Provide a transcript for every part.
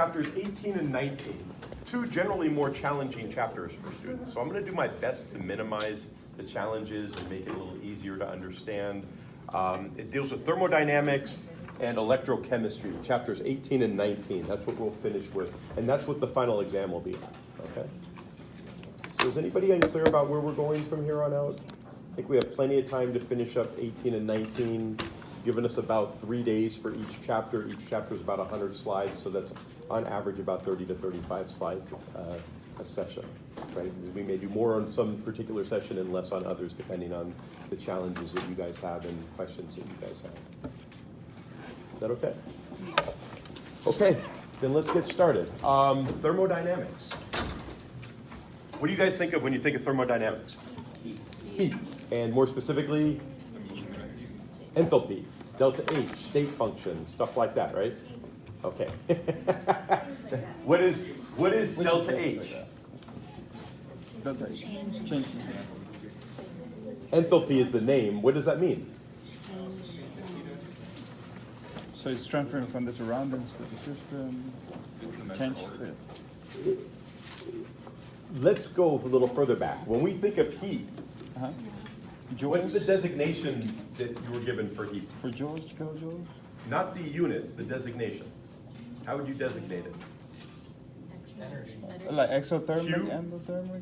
Chapters 18 and 19, two generally more challenging chapters for students. So I'm going to do my best to minimize the challenges and make it a little easier to understand. It deals with thermodynamics and electrochemistry, chapters 18 and 19. That's what we'll finish with, and that's what the final exam will be. Okay. So is anybody unclear about where we're going from here on out? I think we have plenty of time to finish up 18 and 19, giving us about 3 days for each chapter. Each chapter is about 100 slides, so that's on average about 30 to 35 slides a session. Right? We may do more on some particular session and less on others, depending on the challenges that you guys have and questions that you guys have. Is that okay? Okay, then let's get started. Thermodynamics. What do you guys think of when you think of thermodynamics? Heat. And more specifically, enthalpy, delta H, state function, stuff like that, right? Okay. What is delta H? Delta H. Change. Enthalpy is the name. What does that mean? So it's transferring from the surroundings to the system. So change. Let's go a little further back. When we think of heat, what's the designation that you were given for heat? For joules, kilojoules? Not the units, the designation. How would you designate it? Energy. Like exothermic, Q? endothermic?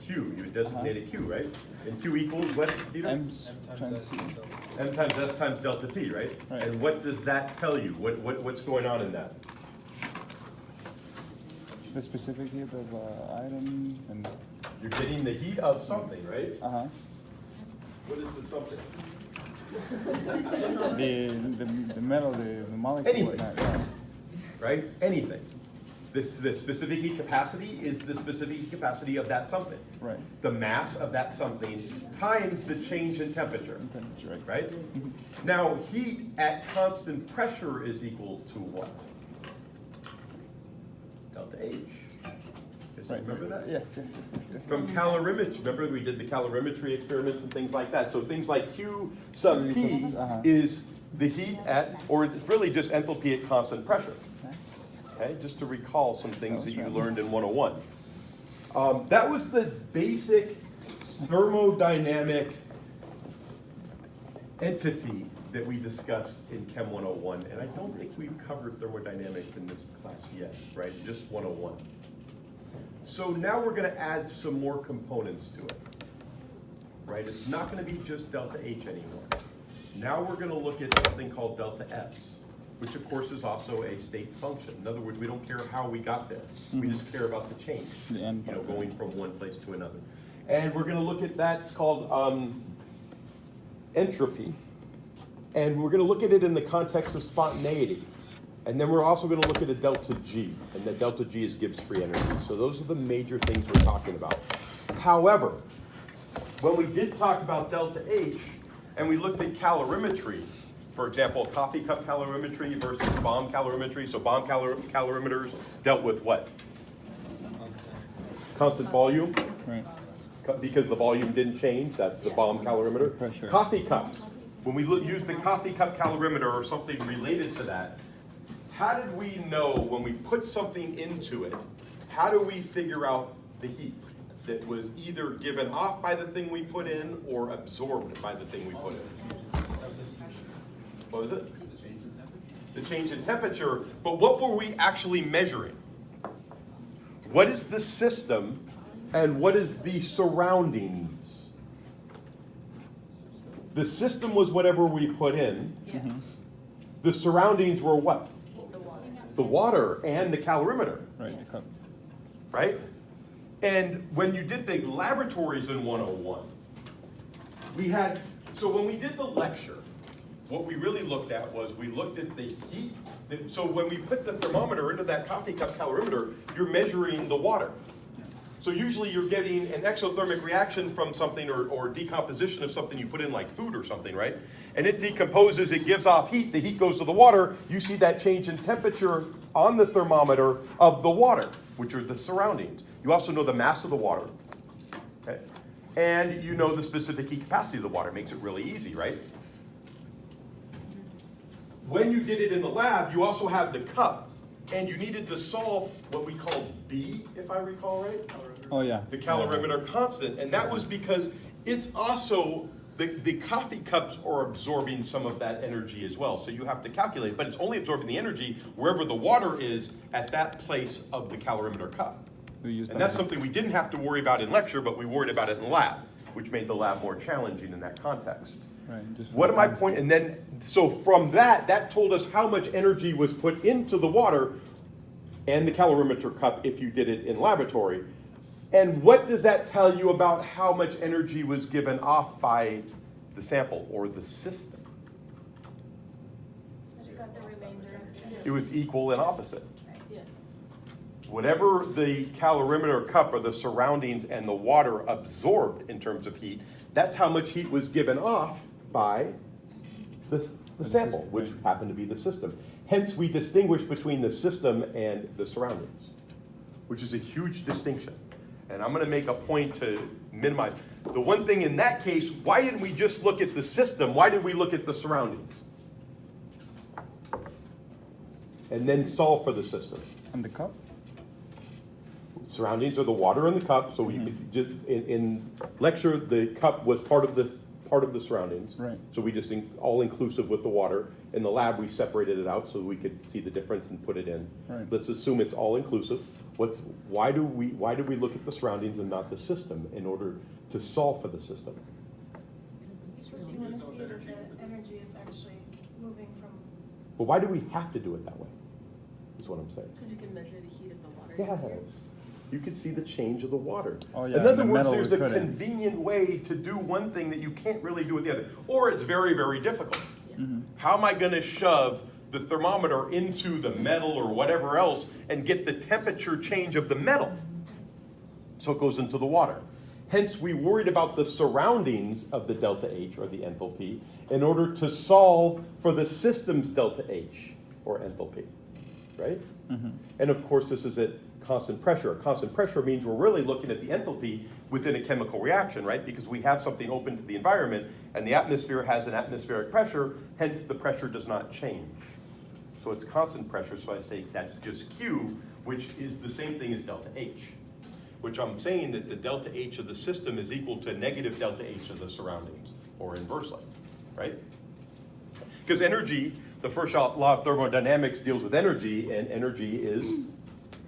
Q, you would designate a Q, right? And Q equals what, Dieter? M times C. M times S times delta T, right? Right. And what does that tell you? What's going on in that? The specific heat of item and You're getting the heat of something, right? What is the something? the metal, the molecule. Anything. Yeah. Right? Anything. The specific heat capacity is the specific heat capacity of that something. Right. The mass of that something times the change in temperature. Right. Right? Now, heat at constant pressure is equal to what? Delta H. Right. Remember that? Yes. From calorimetry. Remember we did the calorimetry experiments and things like that. So things like Q sub T is the heat at, or it's really just enthalpy at constant pressure. Okay, just to recall some things that you learned in 101. That was the basic thermodynamic entity that we discussed in Chem 101, and I don't think we've covered thermodynamics in this class yet, right? Just 101. So now we're going to add some more components to it, right? It's not going to be just delta H anymore. Now we're going to look at something called delta S, which of course is also a state function. In other words, we don't care how we got there. We just care about the change, going from one place to another. And we're going to look at that. It's called entropy. And we're going to look at it in the context of spontaneity. And then we're also going to look at a delta G, and the delta G is Gibbs free energy. So those are the major things we're talking about. However, when we did talk about delta H, and we looked at calorimetry, for example, coffee cup calorimetry versus bomb calorimetry. So bomb calorimeters dealt with what? Constant volume. Right. Because the volume didn't change, that's the bomb calorimeter. Pressure. Coffee cups. When we use the coffee cup calorimeter or something related to that, how did we know when we put something into it, how do we figure out the heat that was either given off by the thing we put in or absorbed by the thing we put in? What was it? The change in temperature. But what were we actually measuring? What is the system and what is the surroundings? The system was whatever we put in. Yeah. The surroundings were what? The water and the calorimeter. Right. Right? And when you did the laboratories in 101, so when we did the lecture, what we really looked at was we looked at the heat. So when we put the thermometer into that coffee cup calorimeter, you're measuring the water. So usually you're getting an exothermic reaction from something or decomposition of something you put in like food or something, right? And it decomposes, it gives off heat, the heat goes to the water, you see that change in temperature on the thermometer of the water, which are the surroundings. You also know the mass of the water, okay? And you know the specific heat capacity of the water. Makes it really easy, right? When you did it in the lab, you also have the cup and you needed to solve what we called B, if I recall right? Oh yeah. The calorimeter constant, and that was because it's also, the coffee cups are absorbing some of that energy as well, so you have to calculate, but it's only absorbing the energy wherever the water is at that place of the calorimeter cup. And that's something we didn't have to worry about in lecture, but we worried about it in lab, which made the lab more challenging in that context. Right, What am I pointing? And then, so from that told us how much energy was put into the water and the calorimeter cup if you did it in laboratory. And what does that tell you about how much energy was given off by the sample or the system? You got the remainder. It was equal and opposite. Yeah. Whatever the calorimeter cup or the surroundings and the water absorbed in terms of heat, that's how much heat was given off by the sample, which happened to be the system. Hence, we distinguish between the system and the surroundings, which is a huge distinction. And I'm going to make a point to minimize. The one thing in that case, why didn't we just look at the system? Why did we look at the surroundings? And then solve for the system. And the cup? Surroundings are the water in the cup, so you could just, in lecture, the cup was part of the surroundings. Right. So we just all inclusive with the water. In the lab, we separated it out so we could see the difference and put it in. Right. Let's assume it's all inclusive. Why do we look at the surroundings and not the system in order to solve for the system? You want to see that the energy is actually moving from. But why do we have to do it that way? Is what I'm saying. Because you can measure the heat of the water. Yes. You can see the change of the water. Oh, yeah, In other the words, metal there's we a put in. convenient way to do one thing that you can't really do with the other. Or it's very, very difficult. How am I going to shove the thermometer into the metal or whatever else and get the temperature change of the metal? So it goes into the water. Hence, we worried about the surroundings of the delta H, or the enthalpy, in order to solve for the system's delta H, or enthalpy, right? And of course, this is at constant pressure. Constant pressure means we're really looking at the enthalpy within a chemical reaction, right? Because we have something open to the environment, and the atmosphere has an atmospheric pressure, hence the pressure does not change. So it's constant pressure, so I say that's just Q, which is the same thing as delta H, which I'm saying that the delta H of the system is equal to negative delta H of the surroundings, or inversely, right? Because energy, the first law of thermodynamics deals with energy, and energy is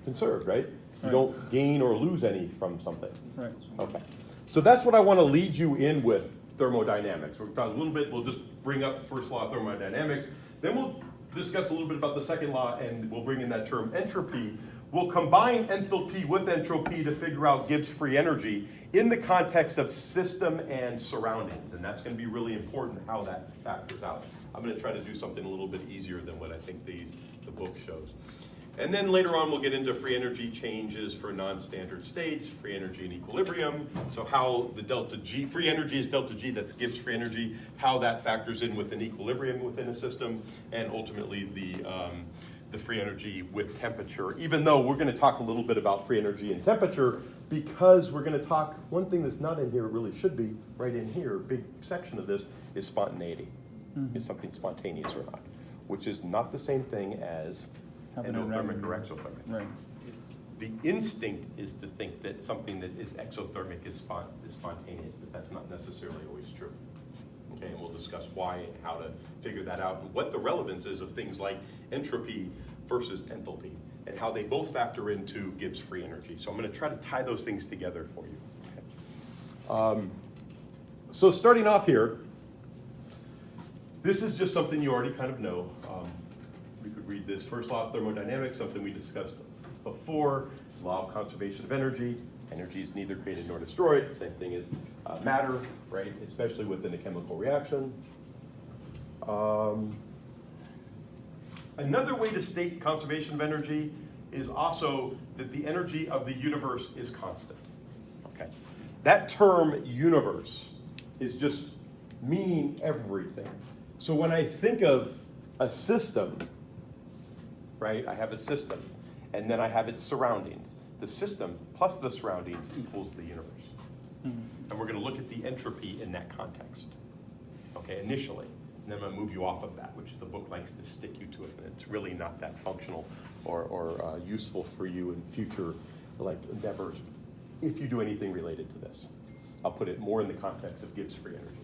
conserved, right? You don't gain or lose any from something. Right. Okay. So that's what I want to lead you in with thermodynamics. We'll talk a little bit, we'll just bring up first law of thermodynamics, then we'll discuss a little bit about the second law, and we'll bring in that term entropy. We'll combine enthalpy with entropy to figure out Gibbs free energy in the context of system and surroundings, and that's going to be really important how that factors out. I'm going to try to do something a little bit easier than what I think the book shows. And then later on, we'll get into free energy changes for non-standard states, free energy in equilibrium. So how the delta G, free energy is delta G, that's Gibbs free energy, how that factors in with an equilibrium within a system, and ultimately the free energy with temperature. Even though we're going to talk a little bit about free energy and temperature, because we're going to talk, one thing that's not in here, it really should be right in here, big section of this, is spontaneity. Is something spontaneous or not, which is not the same thing as endothermic or exothermic. Right. The instinct is to think that something that is exothermic is spontaneous, but that's not necessarily always true. Okay, and we'll discuss why and how to figure that out, and what the relevance is of things like entropy versus enthalpy, and how they both factor into Gibbs free energy. So I'm going to try to tie those things together for you. Okay. So starting off here, this is just something you already kind of know. We could read this first law of thermodynamics, something we discussed before, law of conservation of energy. Energy is neither created nor destroyed, same thing as matter, right? Especially within a chemical reaction. Another way to state conservation of energy is also that the energy of the universe is constant. Okay. That term universe is just meaning everything. So when I think of a system, right, I have a system, and then I have its surroundings. The system plus the surroundings equals the universe. And we're going to look at the entropy in that context, okay, initially. And then I'm gonna move you off of that, which the book likes to stick you to it, and it's really not that functional or useful for you in future like endeavors if you do anything related to this. I'll put it more in the context of Gibbs free energy,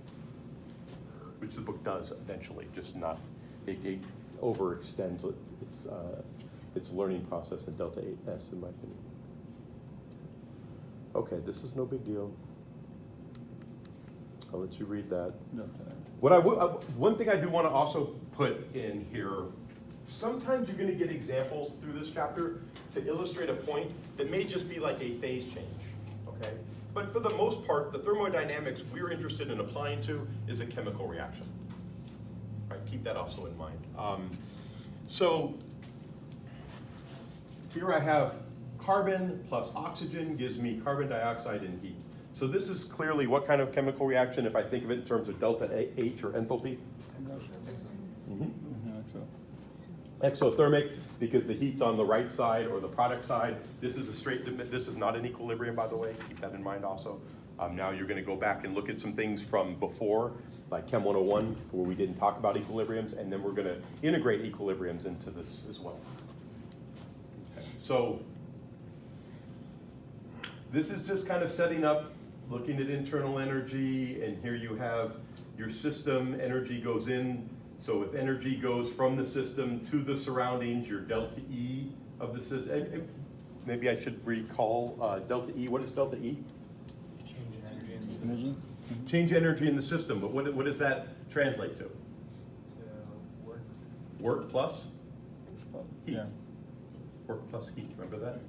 which the book does eventually, just not, it overextends its learning process in delta 8S in my opinion. Okay, this is no big deal. I'll let you read that. One thing I do want to also put in here, sometimes you're going to get examples through this chapter to illustrate a point that may just be like a phase change, okay? But for the most part, the thermodynamics we're interested in applying to is a chemical reaction. Right, keep that also in mind. So here I have carbon plus oxygen gives me carbon dioxide and heat. So this is clearly what kind of chemical reaction if I think of it in terms of delta H or enthalpy? Exothermic, because the heat's on the right side or the product side. This is not an equilibrium, by the way. Keep that in mind also. Now you're going to go back and look at some things from before, like Chem 101, where we didn't talk about equilibriums, and then we're going to integrate equilibriums into this as well. Okay. So this is just kind of setting up, looking at internal energy, and here you have your system, energy goes in. So if energy goes from the system to the surroundings, your delta E of the system, and maybe I should recall delta E. What is delta E? Change in energy in the system. Change energy in the system, but what does that translate to? To work. Work plus heat. Yeah. Work plus heat, remember that?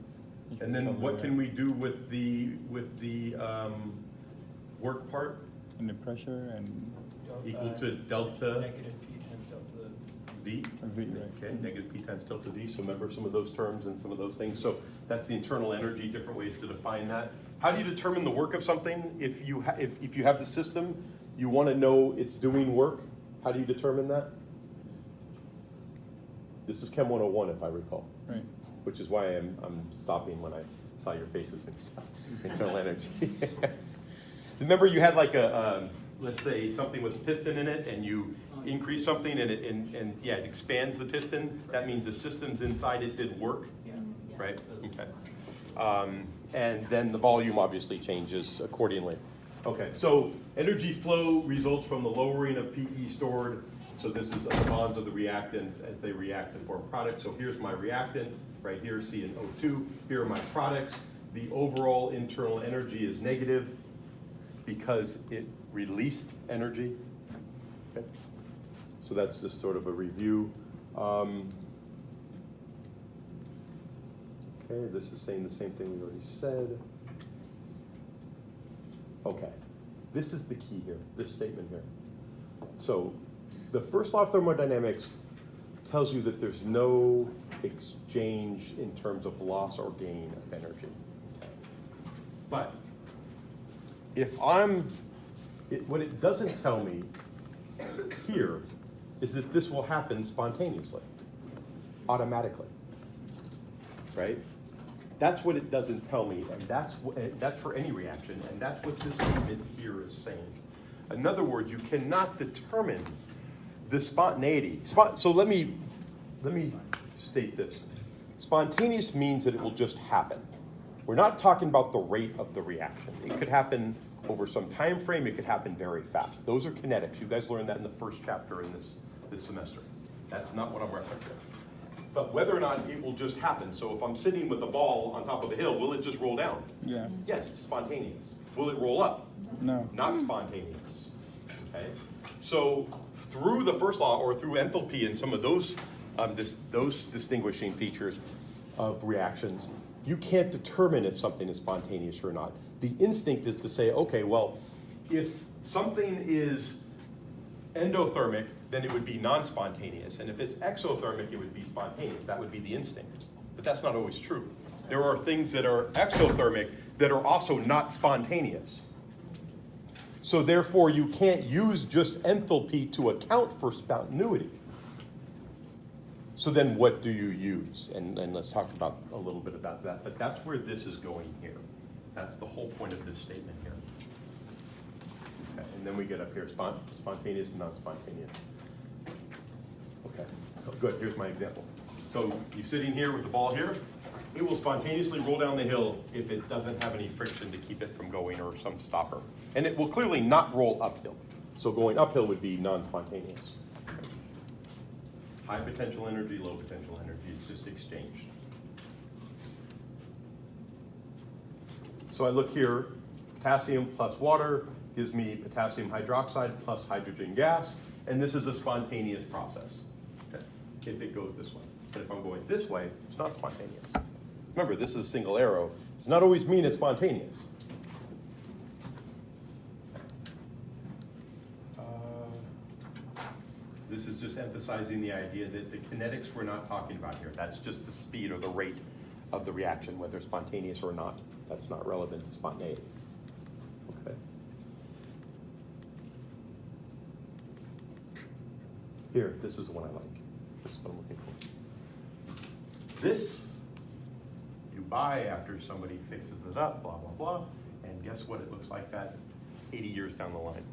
And then what can we do with the work part? And the pressure and Equal to delta Negative P times delta V. V, right. Okay, negative P times delta V. So remember some of those terms and some of those things. So that's the internal energy, different ways to define that. How do you determine the work of something? If you have the system, you want to know it's doing work. How do you determine that? This is Chem 101, if I recall. Right. Which is why I'm stopping when I saw your faces when you saw internal energy. Remember you had like let's say something with a piston in it, and you increase something, and it expands the piston. That means the systems inside it did work, right? Okay. And then the volume obviously changes accordingly. Okay, so energy flow results from the lowering of PE stored. So this is the bonds of the reactants as they react to form products. So here's my reactant, right here, C and O2. Here are my products. The overall internal energy is negative because it released energy. Okay. So that's just sort of a review. Okay, this is saying the same thing we already said. Okay, this is the key here, this statement here. So the first law of thermodynamics tells you that there's no exchange in terms of loss or gain of energy. But what it doesn't tell me here is that this will happen spontaneously, automatically, right? That's what it doesn't tell me, and that's for any reaction, and that's what this statement here is saying. In other words, you cannot determine the spontaneity. So let me state this. Spontaneous means that it will just happen. We're not talking about the rate of the reaction. It could happen over some time frame. It could happen very fast. Those are kinetics. You guys learned that in the first chapter in this semester. That's not what I'm referencing. But whether or not it will just happen. So if I'm sitting with a ball on top of a hill, will it just roll down? Yeah. Yes, it's spontaneous. Will it roll up? No. Not spontaneous. Okay. So through the first law, or through enthalpy and some of those distinguishing features of reactions, you can't determine if something is spontaneous or not. The instinct is to say, okay, well, if something is endothermic, then it would be non-spontaneous. And if it's exothermic, it would be spontaneous. That would be the instinct. But that's not always true. There are things that are exothermic that are also not spontaneous. So therefore, you can't use just enthalpy to account for spontaneity. So then what do you use? And let's talk about a little bit about that. But that's where this is going here. That's the whole point of this statement here. Okay, and then we get up here, spontaneous and non-spontaneous. Okay. Good, here's my example. So you're sitting here with the ball here, it will spontaneously roll down the hill if it doesn't have any friction to keep it from going or some stopper. And it will clearly not roll uphill. So going uphill would be non-spontaneous. High potential energy, low potential energy, it's just exchanged. So I look here, potassium plus water gives me potassium hydroxide plus hydrogen gas, and this is a spontaneous process, okay, if it goes this way. But if I'm going this way, it's not spontaneous. Remember, this is a single arrow. Does not always mean it's spontaneous. This is just emphasizing the idea that the kinetics we're not talking about here. That's just the speed or the rate of the reaction, whether it's spontaneous or not. That's not relevant to spontaneity. Okay. Here, this is the one I like. This is what I'm looking for. This you buy after somebody fixes it up, blah, blah, blah. And guess what it looks like that 80 years down the line?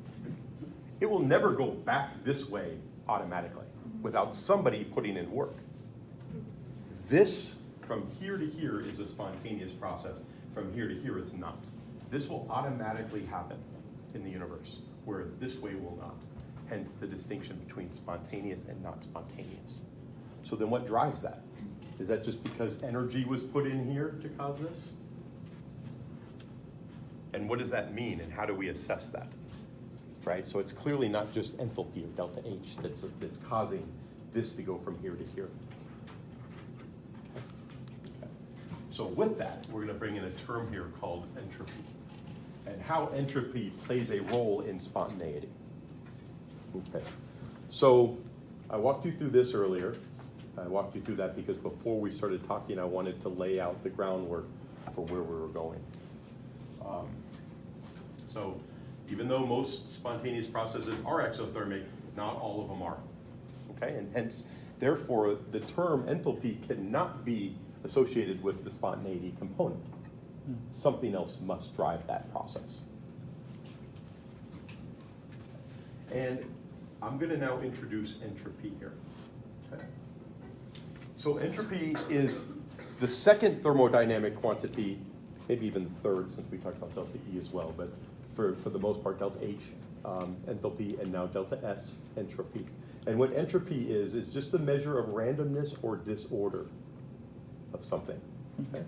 It will never go back this way automatically without somebody putting in work. This, from here to here, is a spontaneous process. From here to here, it's not. This will automatically happen in the universe, where this way will not. Hence the distinction between spontaneous and not spontaneous. So then what drives that? Is that just because energy was put in here to cause this? And what does that mean, and how do we assess that? Right, so it's clearly not just enthalpy or delta H that's causing this to go from here to here. Okay. So with that, we're going to bring in a term here called entropy, and how entropy plays a role in spontaneity. Okay, so I walked you through this earlier. I walked you through that because before we started talking, I wanted to lay out the groundwork for where we were going. So even though most spontaneous processes are exothermic, not all of them are. Okay, and hence, therefore, the term enthalpy cannot be associated with the spontaneity component. Something else must drive that process. And I'm going to now introduce entropy here. Okay. So entropy is the second thermodynamic quantity, maybe even the third, since we talked about delta E as well, but for the most part, delta H, enthalpy, and now delta S, entropy. And what entropy is just the measure of randomness or disorder of something. Okay?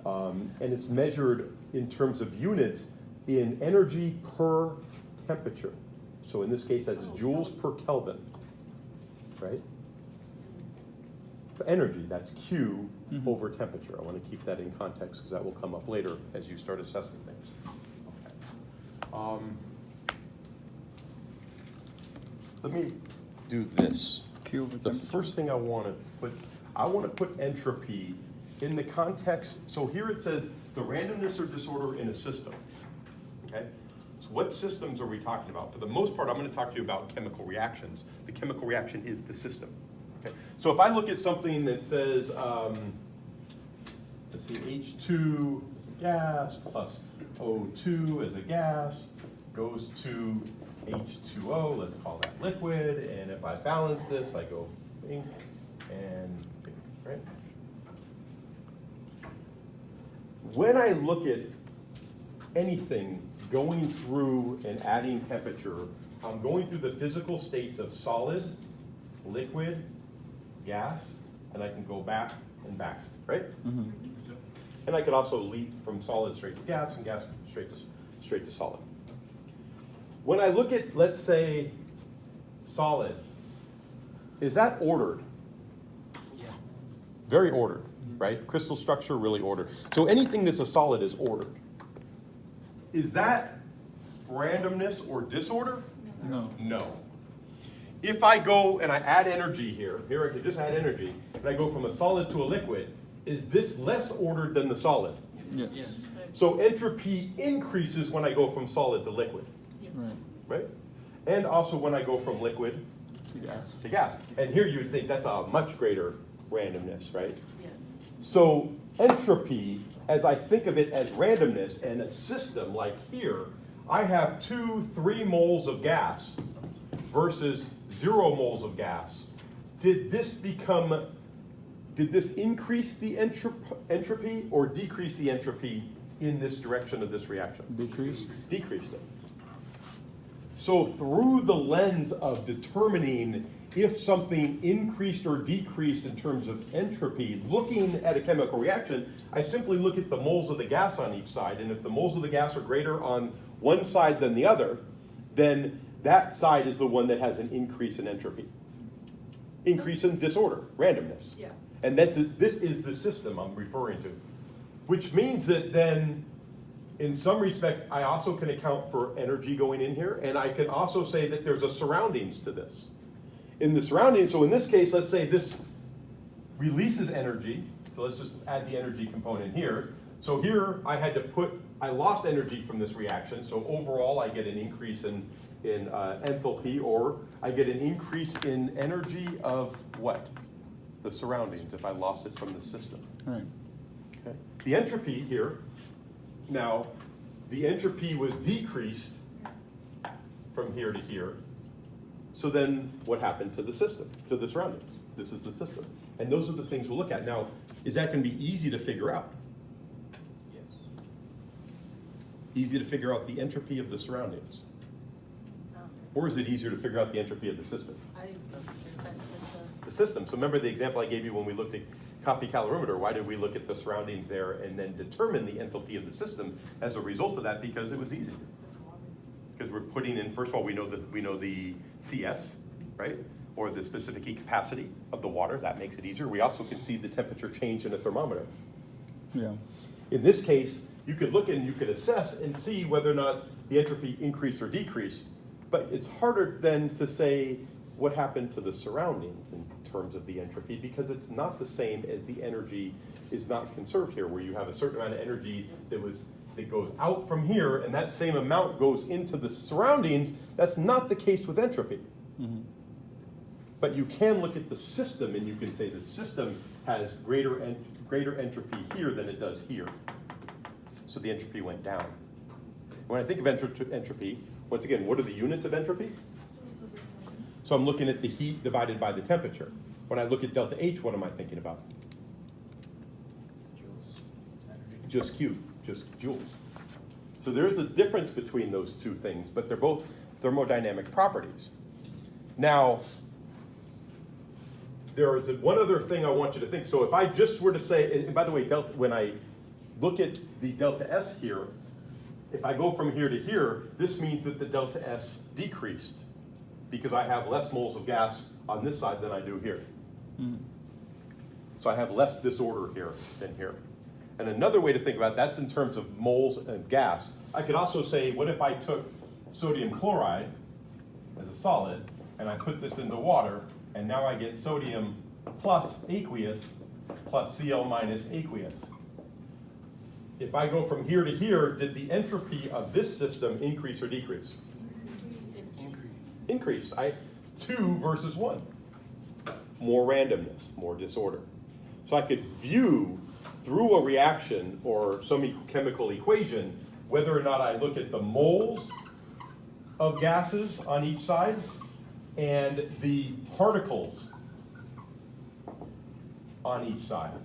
And it's measured in terms of units in energy per temperature. So in this case, that's joules per Kelvin, right? For energy, that's Q over temperature. I want to keep that in context because that will come up later as you start assessing things. Let me do this. The first thing I want to put entropy in the context. So here it says the randomness or disorder in a system. Okay. So what systems are we talking about? For the most part, I'm going to talk to you about chemical reactions. The chemical reaction is the system. Okay. So if I look at something that says, let's see, H2 is a gas plus O2 as a gas goes to H2O, let's call that liquid, and if I balance this, I go pink and pink, right? When I look at anything going through and adding temperature, I'm going through the physical states of solid, liquid, gas, and I can go back and back, right? Mm-hmm. And I could also leap from solid straight to gas and gas straight to solid. When I look at, let's say, solid, is that ordered? Yeah. Very ordered, right? Crystal structure, really ordered. So anything that's a solid is ordered. Is that randomness or disorder? No. No. If I go and I add energy here I could just add energy, and I go from a solid to a liquid, is this less ordered than the solid? Yes. Yes. So entropy increases when I go from solid to liquid, Right. right? And also when I go from liquid to gas. And here you would think that's a much greater randomness, right? Yeah. So entropy, as I think of it as randomness, and a system like here, I have 2-3 moles of gas versus 0 moles of gas did this increase the entropy or decrease the entropy in this direction of this reaction? Decreased. Decreased it. So through the lens of determining if something increased or decreased in terms of entropy, looking at a chemical reaction, I simply look at the moles of the gas on each side, and if the moles of the gas are greater on one side than the other, then that side is the one that has an increase in entropy. Increase in disorder, randomness. Yeah. And this is the system I'm referring to, which means that then, in some respect, I also can account for energy going in here, and I can also say that there's a surroundings to this. In the surroundings, so in this case, let's say this releases energy, so let's just add the energy component here. So here, I lost energy from this reaction, so overall I get an increase in enthalpy, or I get an increase in energy of what? The surroundings, if I lost it from the system. Right. Okay. The entropy here, now, the entropy was decreased from here to here. So then what happened to the system, to the surroundings? This is the system. And those are the things we'll look at. Now, is that going to be easy to figure out? Yes. Easy to figure out the entropy of the surroundings? Or is it easier to figure out the entropy of the system? I think it's the system. The system. So remember the example I gave you when we looked at coffee calorimeter. Why did we look at the surroundings there and then determine the enthalpy of the system as a result of that? Because it was easy. Because we're putting in, first of all, we know the CS, right? Or the specific heat capacity of the water. That makes it easier. We also can see the temperature change in a thermometer. Yeah. In this case, you could look and you could assess and see whether or not the entropy increased or decreased. But it's harder then to say what happened to the surroundings in terms of the entropy, because it's not the same as the energy is not conserved here, where you have a certain amount of energy that goes out from here, and that same amount goes into the surroundings. That's not the case with entropy. Mm-hmm. But you can look at the system, and you can say the system has greater entropy here than it does here. So the entropy went down. When I think of entropy, once again, what are the units of entropy? So I'm looking at the heat divided by the temperature. When I look at delta H, what am I thinking about? Joules. Energy. Just Q, just joules. So there's a difference between those two things, but they're both thermodynamic properties. Now, there is one other thing I want you to think. So if I just were to say, and by the way, when I look at the delta S here, if I go from here to here, this means that the delta S decreased because I have less moles of gas on this side than I do here. Mm. So I have less disorder here than here. And another way to think about that's in terms of moles of gas. I could also say, what if I took sodium chloride as a solid, and I put this into water, and now I get sodium plus aqueous plus Cl minus aqueous. If I go from here to here, did the entropy of this system increase or decrease? Increase. 2 versus 1. More randomness, more disorder. So I could view through a reaction or some chemical equation whether or not I look at the moles of gases on each side and the particles on each side.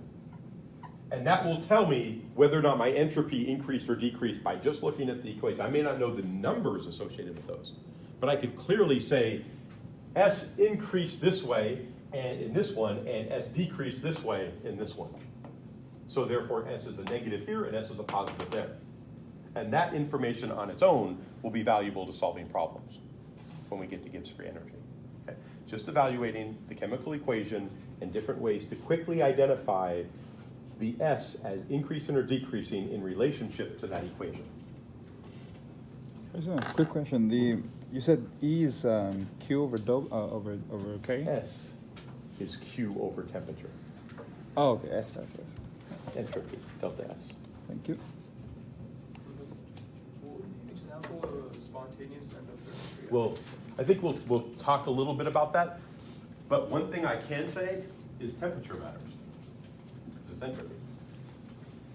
And that will tell me whether or not my entropy increased or decreased by just looking at the equation. I may not know the numbers associated with those, but I could clearly say S increased this way and in this one, and S decreased this way in this one. So therefore S is a negative here and S is a positive there. And that information on its own will be valuable to solving problems when we get to Gibbs free energy. Okay? Just evaluating the chemical equation and different ways to quickly identify the S as increasing or decreasing in relationship to that equation. There's a quick question. You said E is Q over K? S is Q over temperature. Oh, okay. S. Entropy, delta S. Thank you. Example of a spontaneous endothermic reaction. Well, I think we'll talk a little bit about that. But one thing I can say is temperature matters. It's entropy.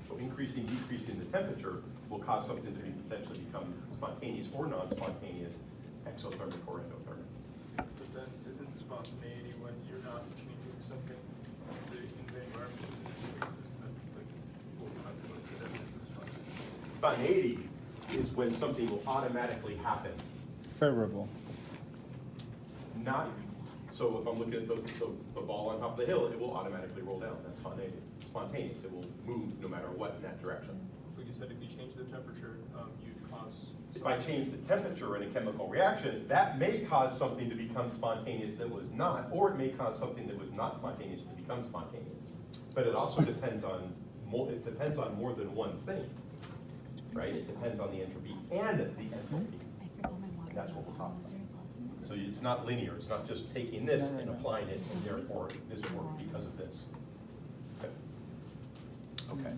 So increasing, decreasing the temperature will cause something to potentially become spontaneous or non-spontaneous, exothermic or endothermic. then isn't spontaneity when you're not changing something in the environment? Spontaneity is when something will automatically happen. Favorable. Not, so if I'm looking at the ball on top of the hill, it will automatically roll down. That's spontaneous. It will move no matter what in that direction. But you said if you change the temperature, you'd cause. If I change the temperature in a chemical reaction, that may cause something to become spontaneous that was not, or it may cause something that was not spontaneous to become spontaneous. But it also depends on more than one thing, right? It depends on the entropy and the enthalpy. And that's what we're talking about. So it's not linear. It's not just taking this and applying it, and therefore this worked because of this. Okay.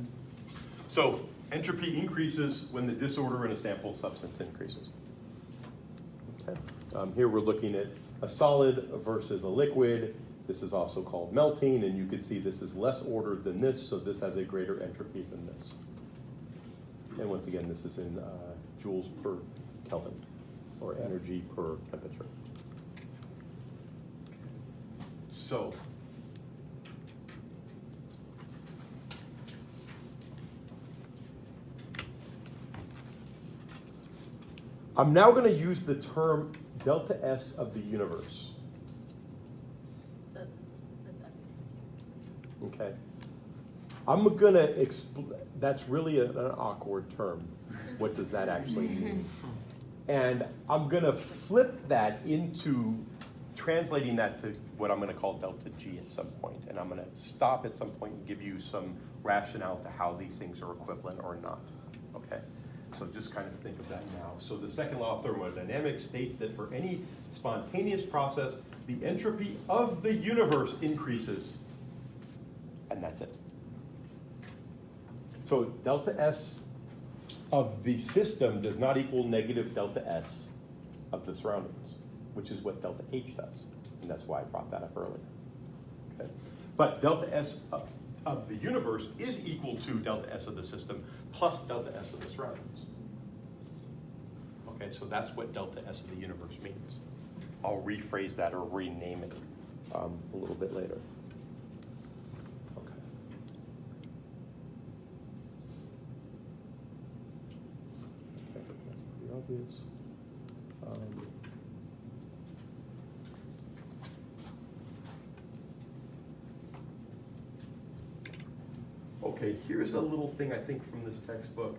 So entropy increases when the disorder in a sample substance increases. Okay. Here we're looking at a solid versus a liquid. This is also called melting, and you can see this is less ordered than this, so this has a greater entropy than this. And once again, this is in joules per Kelvin, or energy per temperature. So, I'm now going to use the term delta S of the universe. That's Okay. I'm going to that's really an awkward term. What does that actually mean? And I'm going to flip that into translating that to what I'm going to call delta G at some point. And I'm going to stop at some point and give you some rationale to how these things are equivalent or not. Okay? So just kind of think of that now. So the second law of thermodynamics states that for any spontaneous process, the entropy of the universe increases. And that's it. So delta S of the system does not equal negative delta S of the surroundings, which is what delta H does. And that's why I brought that up earlier. Okay? But delta S of the universe is equal to delta S of the system plus delta S of the surroundings. Okay, so that's what delta S of the universe means. I'll rephrase that or rename it a little bit later. Okay. Okay, that's pretty obvious. Okay, here's a little thing I think from this textbook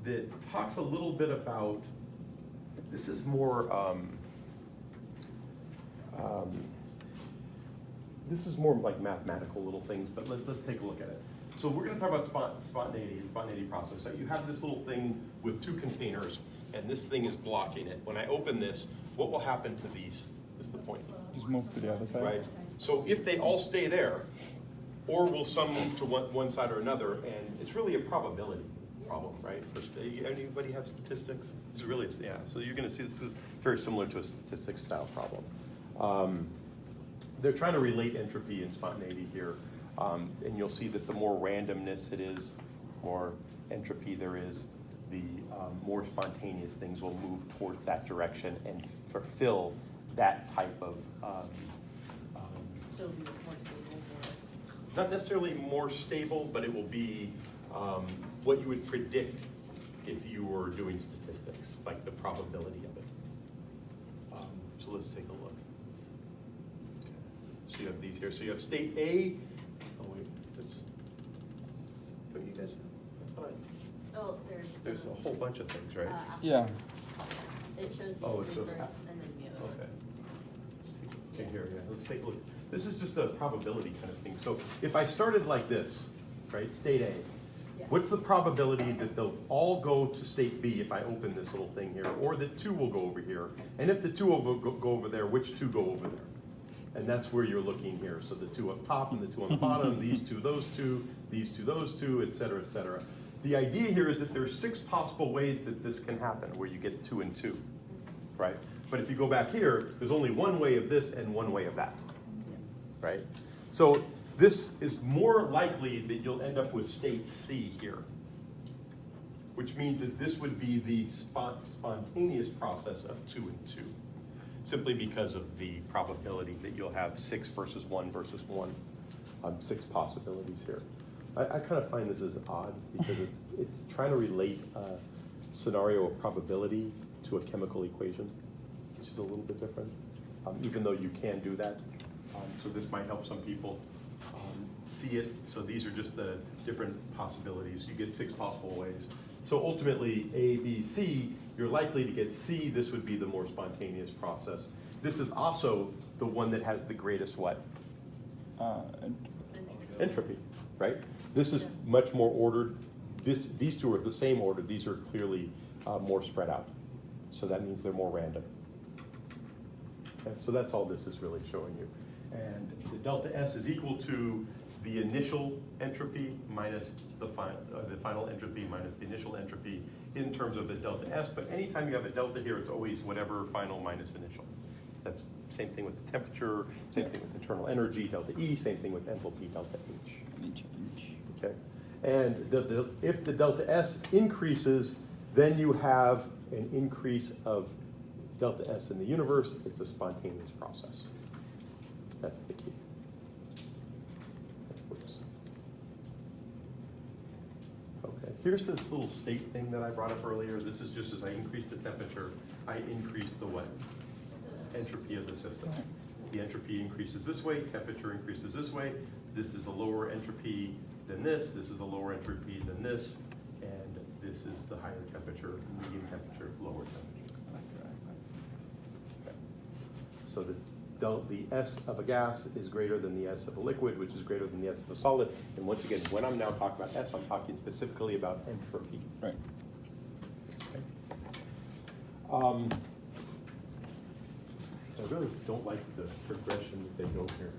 that talks a little bit about, this is more, like mathematical little things, but let's take a look at it. So we're going to talk about spontaneity process. So you have this little thing with two containers, and this thing is blocking it. When I open this, what will happen to these is the point. Just move to the other side. Right? So if they all stay there, or will some move to one side or another, and it's really a probability problem, right? Anybody have statistics? It's really, yeah. So you're going to see this is very similar to a statistics style problem. They're trying to relate entropy and spontaneity here, and you'll see that the more randomness it is, more entropy there is, the more spontaneous things will move towards that direction and fulfill that type of. So it'll be more stable, Not necessarily more stable, but it will be what you would predict if you were doing statistics, like the probability of it. So let's take a look. Okay. So you have these here. So you have state A. Oh wait, don't you guys have? Oh, There's a whole bunch of things, right? Yeah. It shows the Oh, it three shows- first and then the other. Okay, here, yeah, let's take a look. This is just a probability kind of thing. So if I started like this, right, state A, Yeah. what's the probability that they'll all go to state B if I open this little thing here, or that two will go over here? And if the two will go over there, which two go over there? And that's where you're looking here. So the two up top and the two on the bottom, these two, those two, these two, those two, et cetera, et cetera. The idea here is that there's 6 possible ways that this can happen, where you get 2 and 2, right? But if you go back here, there's only one way of this and one way of that, right? So this is more likely that you'll end up with state C here, which means that this would be the spontaneous process of 2 and 2. simply because of the probability that you'll have 6 versus 1 versus 1, 6 possibilities here. I kind of find this is odd because it's trying to relate a scenario of probability to a chemical equation, which is a little bit different, even though you can do that. So this might help some people see it. So these are just the different possibilities. You get 6 possible ways. So ultimately, A, B, C, you're likely to get C. This would be the more spontaneous process. This is also the one that has the greatest what? Entropy, right? This is much more ordered. These two are the same order. These are clearly more spread out. So that means they're more random. Okay, so that's all this is really showing you. And the delta S is equal to the initial entropy minus the final entropy minus the initial entropy in terms of the delta S. But anytime you have a delta here, it's always whatever final minus initial. That's same thing with the temperature, same thing with internal energy, delta E, same thing with enthalpy, delta H. Okay, and if the delta S increases, then you have an increase of delta S in the universe. It's a spontaneous process. That's the key. Okay, here's this little state thing that I brought up earlier. This is just as I increase the temperature, I increase the what? Entropy of the system. The entropy increases this way, temperature increases this way. This is a lower entropy than this is a lower entropy than this, and this is the higher temperature, medium temperature, lower temperature. Okay. So the S of a gas is greater than the S of a liquid, which is greater than the S of a solid. And once again, when I'm now talking about S, I'm talking specifically about entropy. Right. Okay. I really don't like the progression that they go here.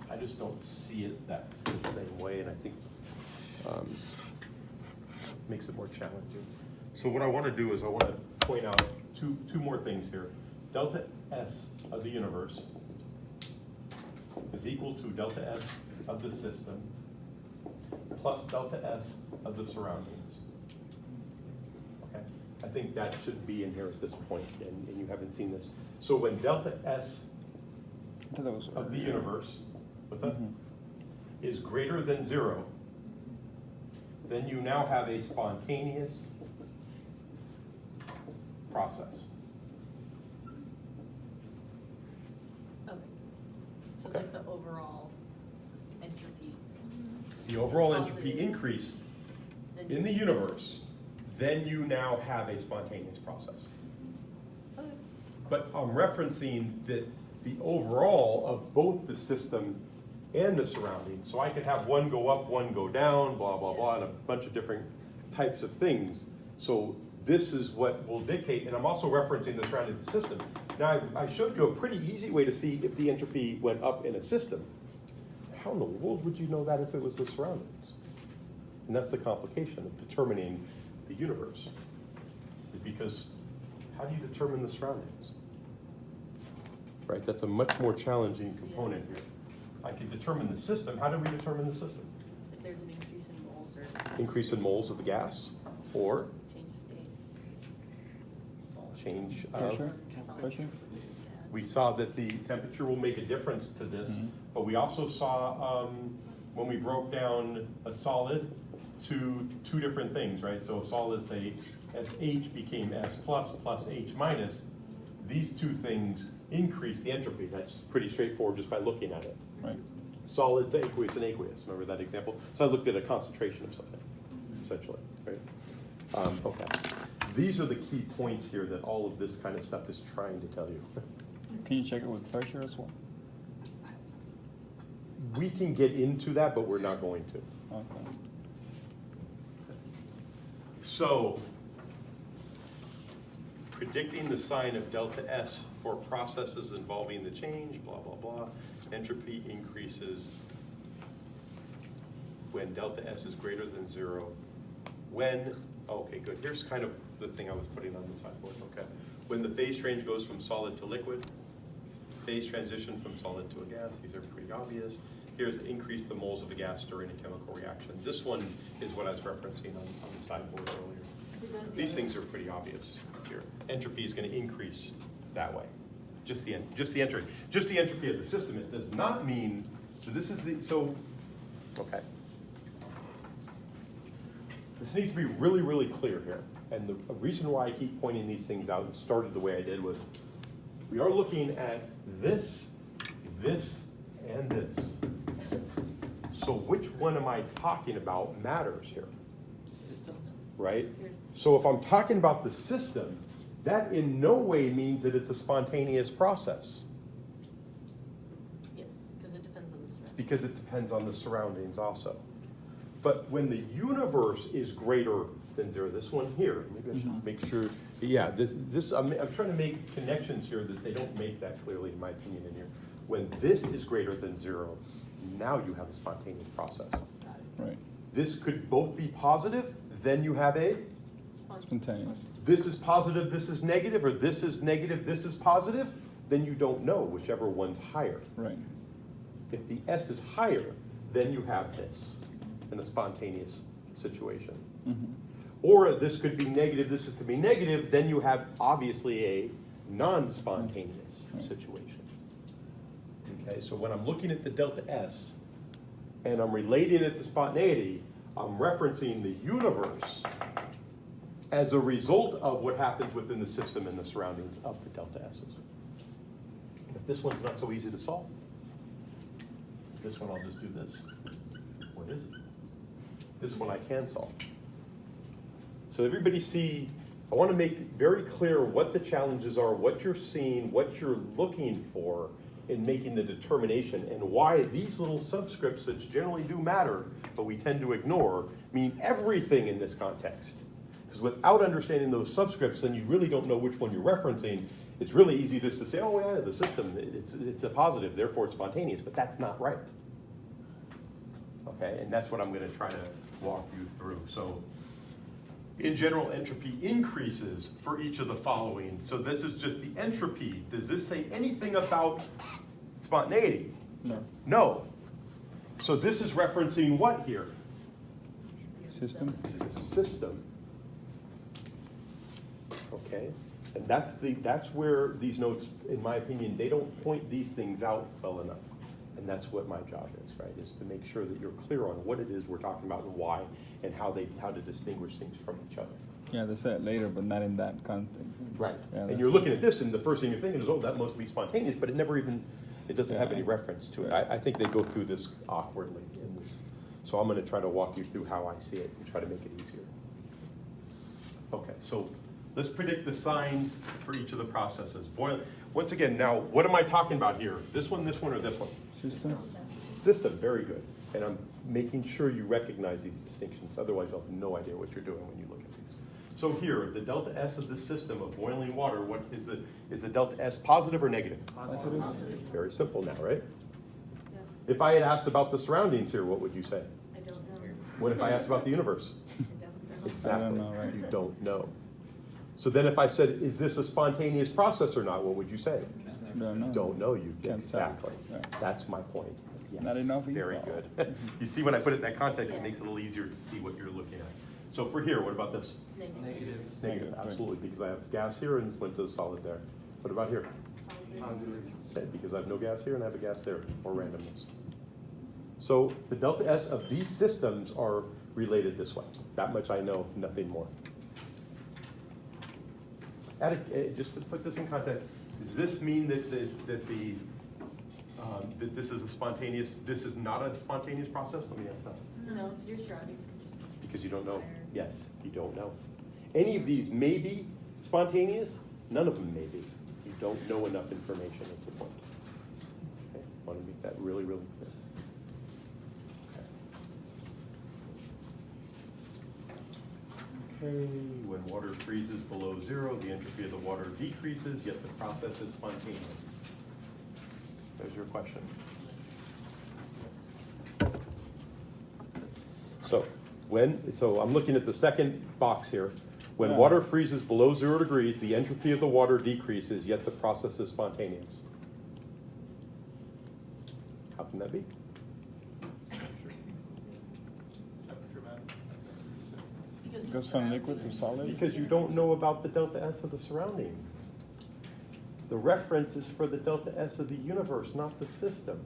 I just don't see it that's the same way, and I think makes it more challenging. So what I want to do is I want to point out two more things here. Delta S of the universe is equal to delta S of the system plus delta S of the surroundings. Okay, I think that should be in here at this point, and you haven't seen this. So when delta S of the universe, what's that? Is greater than 0, then you now have a spontaneous process. Okay. So it's like the overall entropy. The overall entropy increased in the universe, then you now have a spontaneous process. Okay. But I'm referencing that the overall of both the system and the surroundings. So I could have one go up, one go down, blah, blah, blah, and a bunch of different types of things. So this is what will dictate, and I'm also referencing the surrounding system. Now, I showed you a pretty easy way to see if the entropy went up in a system. How in the world would you know that if it was the surroundings? And that's the complication of determining the universe. Because how do you determine the surroundings? Right, that's a much more challenging component here. I can determine the system. How do we determine the system? If there's an increase in moles or Increase in moles of the gas, or change of state. change of Pressure? We saw that the temperature will make a difference to this, but we also saw when we broke down a solid to two different things, right? So a solid, say, SH became S plus H minus. These two things increase the entropy. That's pretty straightforward just by looking at it. Right. Solid to aqueous and aqueous. Remember that example? So I looked at a concentration of something, essentially, right? Okay. These are the key points here that all of this kind of stuff is trying to tell you. Can you check it with pressure as well? We can get into that, but we're not going to. Okay. So, predicting the sign of delta S for processes involving the change, blah, blah, blah. Entropy increases when delta S is greater than 0. When, okay, good. Here's kind of the thing I was putting on the sideboard, okay. When the phase change goes from solid to liquid, phase transition from solid to a gas, these are pretty obvious. Here's increase the moles of the gas during a chemical reaction. This one is what I was referencing on the sideboard earlier. These things are pretty obvious here. Entropy is going to increase that way. Just the entropy of the system. It does not mean, so this is okay. This needs to be really, really clear here. And the reason why I keep pointing these things out and started the way I did was, we are looking at this, and this. So which one am I talking about matters here? System. Right? So if I'm talking about the system, that in no way means that it's a spontaneous process. Yes, because it depends on the surroundings. Because it depends on the surroundings also. But when the universe is greater than zero, this one here, maybe I should make sure, yeah, I'm trying to make connections here that they don't make that clearly, in my opinion, in here. When this is greater than zero, now you have a spontaneous process. Right. This could both be positive, then you have a, Spontaneous. this is positive, this is negative, or this is negative, this is positive, then you don't know whichever one's higher. Right. If the S is higher, then you have this in a spontaneous situation. Mm-hmm. Or this could be negative, this could be negative, then you have obviously a non-spontaneous situation. Okay, so when I'm looking at the delta S and I'm relating it to spontaneity, I'm referencing the universe as a result of what happens within the system and the surroundings of the delta S's. But this one's not so easy to solve. This one I'll just do this. What is it? This one I can solve. So everybody see, I want to make very clear what the challenges are, what you're seeing, what you're looking for in making the determination, and why these little subscripts, which generally do matter, but we tend to ignore, mean everything in this context. Because without understanding those subscripts, then you really don't know which one you're referencing. It's really easy just to say, oh yeah, the system, it's a positive, therefore it's spontaneous, but that's not right. Okay, and that's what I'm going to try to walk you through. So, in general, entropy increases for each of the following. So this is just the entropy. Does this say anything about spontaneity? No. No. So this is referencing what here? System. The system. Okay, and that's where these notes, in my opinion, they don't point these things out well enough. And that's what my job is, right? Is to make sure that you're clear on what it is we're talking about and why, and how to distinguish things from each other. Yeah, they say it later, but not in that context. Right. Yeah, And you're looking at this, and the first thing you're thinking is, oh, that must be spontaneous, but it never even, it doesn't have any reference to it. I think they go through this awkwardly in this. So I'm going to try to walk you through how I see it and try to make it easier. Okay, so let's predict the signs for each of the processes. Once again, now, what am I talking about here? This one, or this one? System. System, very good. And I'm making sure you recognize these distinctions. Otherwise, you'll have no idea what you're doing when you look at these. So here, the delta S of this system of boiling water, what is the delta S positive or negative? Positive. Very simple now, right? Yeah, If I had asked about the surroundings here, what would you say? I don't know. What if I asked about the universe? I don't know. Exactly. I don't know, right? You don't know. So then if I said, is this a spontaneous process or not, what would you say? Don't know. Don't know, you Can't exactly. tell. Right. That's my point. Yes. Not enough Very info. good. You see, when I put it in that context, it Yeah. makes it a little easier to see what you're looking at. So for here, what about this? Negative. Negative. Negative, Right. absolutely, because I have gas here and this went to the solid there. What about here? Positive. Okay, because I have no gas here and I have a gas there, or randomness. So the delta S of these systems are related this way. That much I know, nothing more. Just to put this in context, does this mean that that this is a spontaneous, this is not a spontaneous process? Let me ask that. No, it's your surroundings can just be. Because you don't know. higher. Yes, you don't know. Any of these may be spontaneous, none of them may be. You don't know enough information at the point. Okay, want to make that really, really clear. Okay, when water freezes below zero, the entropy of the water decreases, yet the process is spontaneous. There's your question. So I'm looking at the second box here. When water freezes below 0 degrees, the entropy of the water decreases, yet the process is spontaneous. How can that be? Temperature matter. Because Goes from liquid to solid? Because you don't know about the delta S of the surroundings. The reference is for the delta S of the universe, not the system.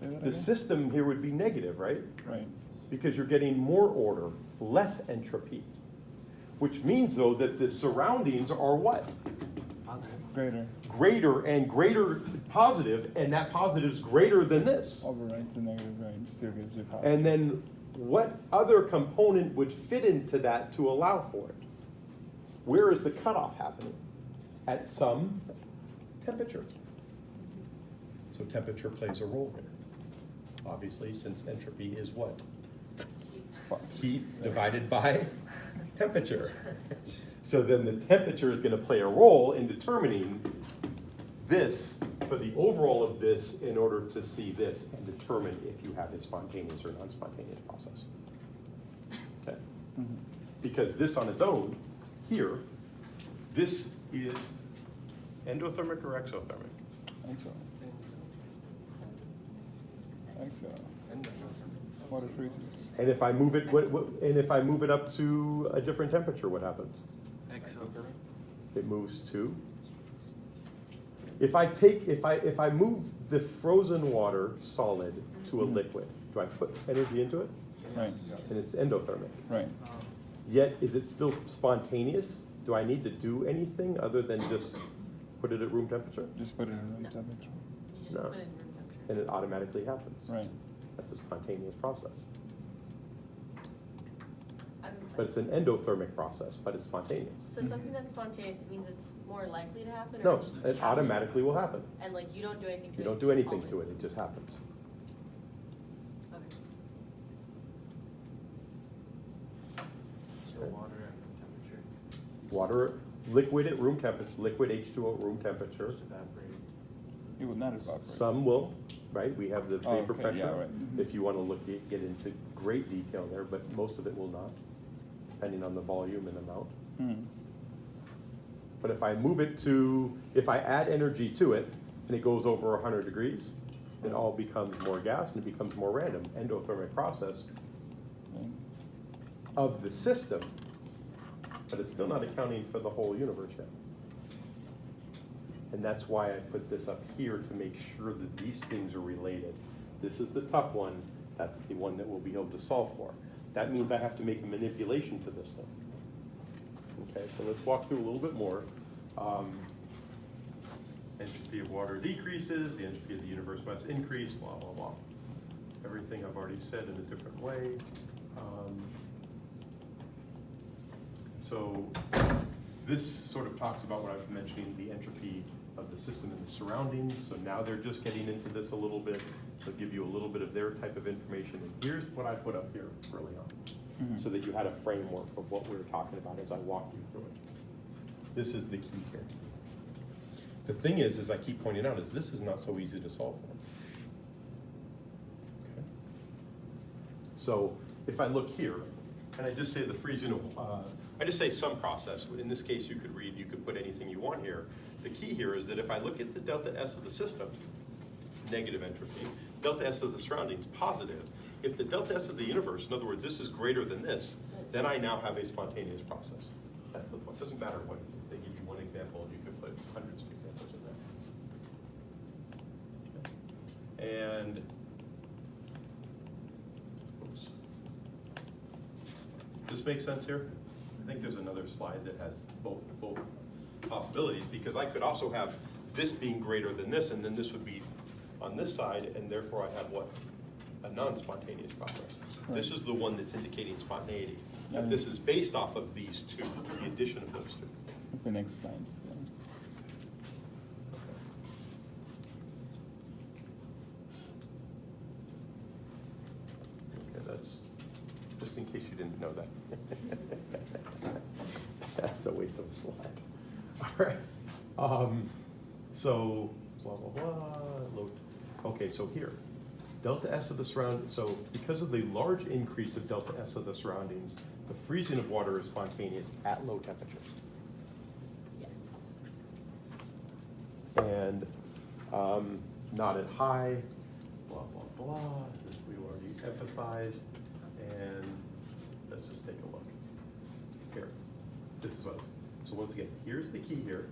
Say that The again? system here would be negative, right? Right. Because you're getting more order, less entropy. Which means, though, that the surroundings are what? Greater. Greater and greater positive, and that positive is greater than this. Overrides the negative, right? Still gives you positive. And then what other component would fit into that to allow for it? Where is the cutoff happening? At some temperature. So temperature plays a role here. Obviously, since entropy is what? Heat divided by temperature. So then the temperature is going to play a role in determining this for the overall of this in order to see this and determine if you have a spontaneous or non-spontaneous process. Okay. Mhm. Because this on its own, here, this is endothermic or exothermic? Exo. Exo. Water freezes. And if I move it, and if I move it up to a different temperature, what happens? It moves to. If I move the frozen water solid to a liquid, do I put energy into it? Right. And it's endothermic. Right. Yet, is it still spontaneous? Do I need to do anything other than just put it at room temperature? Just put it in room temperature. You just No. put it in room temperature. And it automatically happens. Right. That's a spontaneous process. I'm- But it's an endothermic process, but it's spontaneous. So something that's spontaneous, it means it's more likely to happen? Or No, just it happens? automatically will happen. And like you don't do anything to it? You don't it do just anything to always- it, it just happens. Okay. So water at room temperature, Water, liquid at room temperature, liquid H2O at room temperature. just evaporate. It would not evaporate. Some will, right? We have the Oh, vapor okay, pressure. yeah, right. Mhm. If you want to get into great detail there, but most of it will not, depending on the volume and amount. Hmm. But if I move it to, if I add energy to it, and it goes over 100 degrees, it all becomes more gas and it becomes more random, endothermic process Okay. of the system, but it's still not accounting for the whole universe yet. And that's why I put this up here to make sure that these things are related. This is the tough one, that's the one that we'll be able to solve for. That means I have to make a manipulation to this thing. Okay, so let's walk through a little bit more. Entropy of water decreases, the entropy of the universe must increase, blah, blah, blah. Everything I've already said in a different way. So this sort of talks about what I was mentioning, the entropy of the system and the surroundings. So now they're just getting into this a little bit. They'll give you a little bit of their type of information. And here's what I put up here early on, Mhm. so that you had a framework of what we were talking about as I walked you through it. This is the key here. The thing is, as I keep pointing out, is this is not so easy to solve for. Okay. So if I look here, and I just say the freezing of, I just say some process. In this case, you could put anything you want here. The key here is that if I look at the delta S of the system, negative entropy, delta S of the surroundings, positive. If the delta S of the universe, in other words, this is greater than this, then I now have a spontaneous process. That's the point. It doesn't matter what it is. They give you one example, and you could put hundreds of examples in there. Okay. And, oops. Does this make sense here? I think there's another slide that has both possibilities, because I could also have this being greater than this, and then this would be on this side, and therefore I have what? A non-spontaneous process. Right. This is the one that's indicating spontaneity. Yeah. And this is based off of these two, the addition of those two. That's the next slide. Yeah. Okay, that's just in case you didn't know that. That's a waste of a slide. All right. So blah blah blah. Load. Okay, so here, delta S of the surroundings. So because of the large increase of delta S of the surroundings, the freezing of water is spontaneous at low temperatures. Yes. And not at high, blah, blah, blah, this we already emphasized, and Let's just take a look. Here, this is what I was, so once again, here's the key here.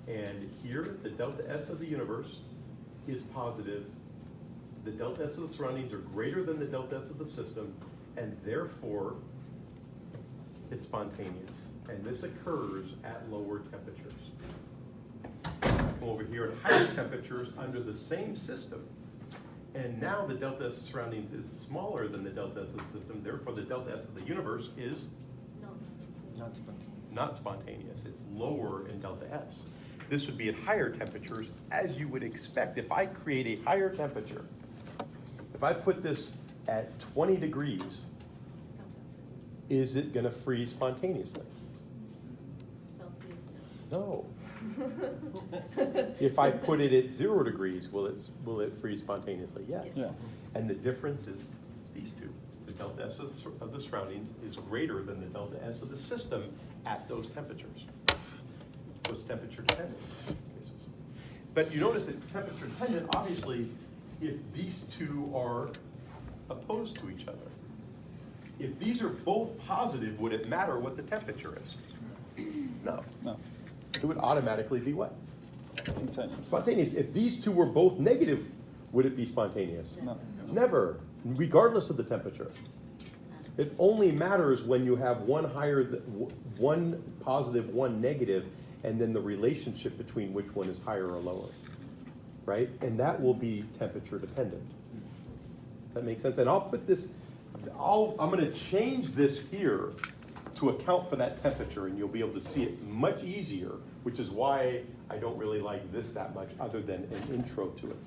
And here, the delta S of the universe is positive. The delta S of the surroundings are greater than the delta S of the system, and therefore, it's spontaneous. And this occurs at lower temperatures. Come over here at higher temperatures under the same system. And now the delta S of surroundings is smaller than the delta S of the system, therefore the delta S of the universe is Not spontaneous. not spontaneous. It's lower in delta S. This would be at higher temperatures, as you would expect. If I create a higher temperature, if I put this at 20 degrees, is it going to freeze spontaneously? Celsius, No. If I put it at 0 degrees, will it freeze spontaneously? Yes. Yes. And the difference is these two. The delta S of the surroundings is greater than the delta S of the system at those temperatures. So it's temperature dependent. But you notice that temperature dependent, obviously, if these two are opposed to each other. If these are both positive, would it matter what the temperature is? No. No. It would automatically be what? Spontaneous. Spontaneous. If these two were both negative, would it be spontaneous? No. Never, regardless of the temperature. It only matters when you have one positive, one negative, and then the relationship between which one is higher or lower, right? And that will be temperature dependent. That makes sense? And I'll put this, I'm gonna change this here to account for that temperature, and you'll be able to see it much easier, which is why I don't really like this that much, other than an intro to it.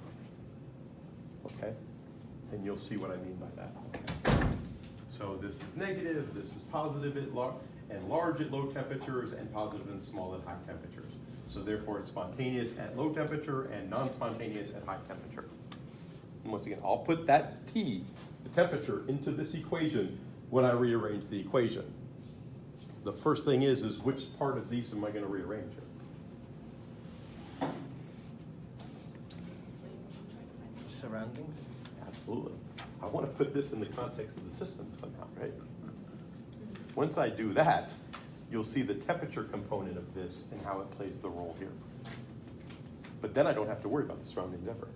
Okay? And you'll see what I mean by that. So this is negative, this is positive and large at low temperatures, and positive and small at high temperatures. So therefore, it's spontaneous at low temperature and non-spontaneous at high temperature. And once again, I'll put that T, the temperature, into this equation when I rearrange the equation. The first thing is which part of these am I going to rearrange? Surroundings? Absolutely. I want to put this in the context of the system somehow, right? Once I do that, you'll see the temperature component of this and how it plays the role here. But then I don't have to worry about the surroundings ever.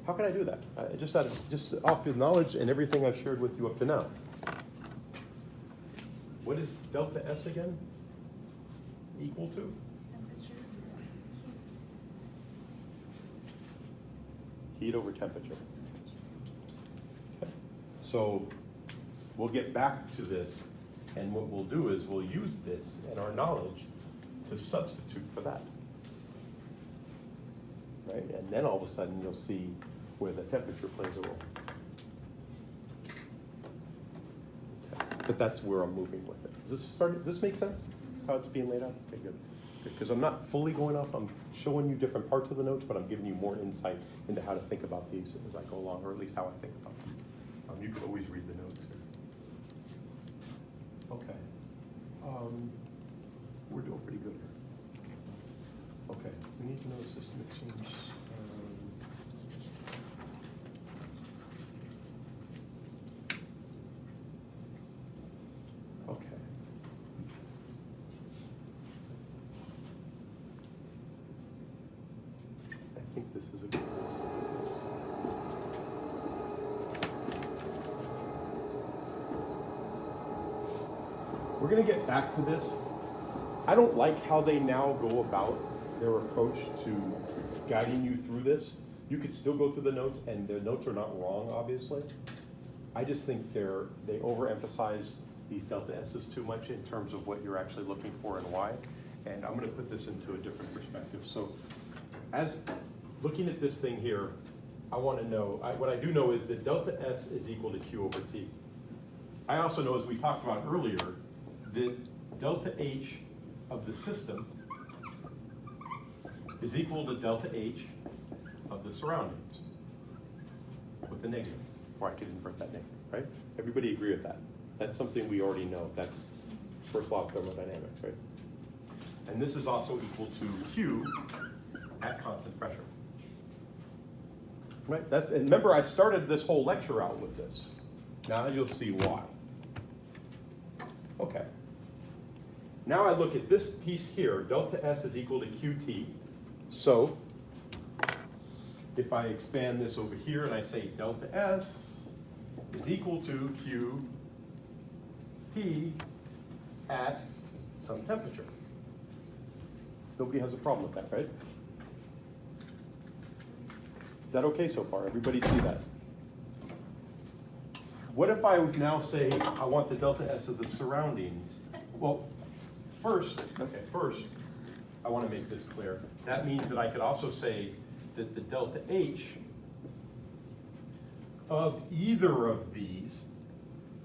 How can I do that? Just off your knowledge and everything I've shared with you up to now. What is delta S again equal to? Heat over temperature. Okay. So we'll get back to this, and what we'll do is we'll use this and our knowledge to substitute for that. Right? And then all of a sudden you'll see where the temperature plays a role. But that's where I'm moving with it. Does this make sense? How it's being laid out? Okay, good. Because I'm not fully going off, I'm showing you different parts of the notes, but I'm giving you more insight into how to think about these as I go along, or at least how I think about them. You can always read the notes here. Okay. We're doing pretty good here. Okay, we need to know the system exchange. Okay. I think this is a good one. We're going to get back to this. I don't like how they now go about their approach to guiding you through this. You could still go through the notes, and the notes are not wrong, obviously. I just think they overemphasize these delta S's too much in terms of what you're actually looking for and why. And I'm going to put this into a different perspective. So as looking at this thing here, I want to know, what I do know is that delta S is equal to Q over T. I also know, as we talked about earlier, that delta H of the system is equal to delta H of the surroundings with the negative, or I could invert that negative, right? Everybody agree with that? That's something we already know. That's first law of thermodynamics, right? And this is also equal to Q at constant pressure. Right? And remember, I started this whole lecture out with this. Now you'll see why. Okay. Now I look at this piece here, delta S is equal to QT. So if I expand this over here and I say delta S is equal to QP at some temperature. Nobody has a problem with that, right? Is that okay so far? Everybody see that? What if I would now say I want the delta S of the surroundings? Well, first, I want to make this clear. That means that I could also say that the delta H of either of these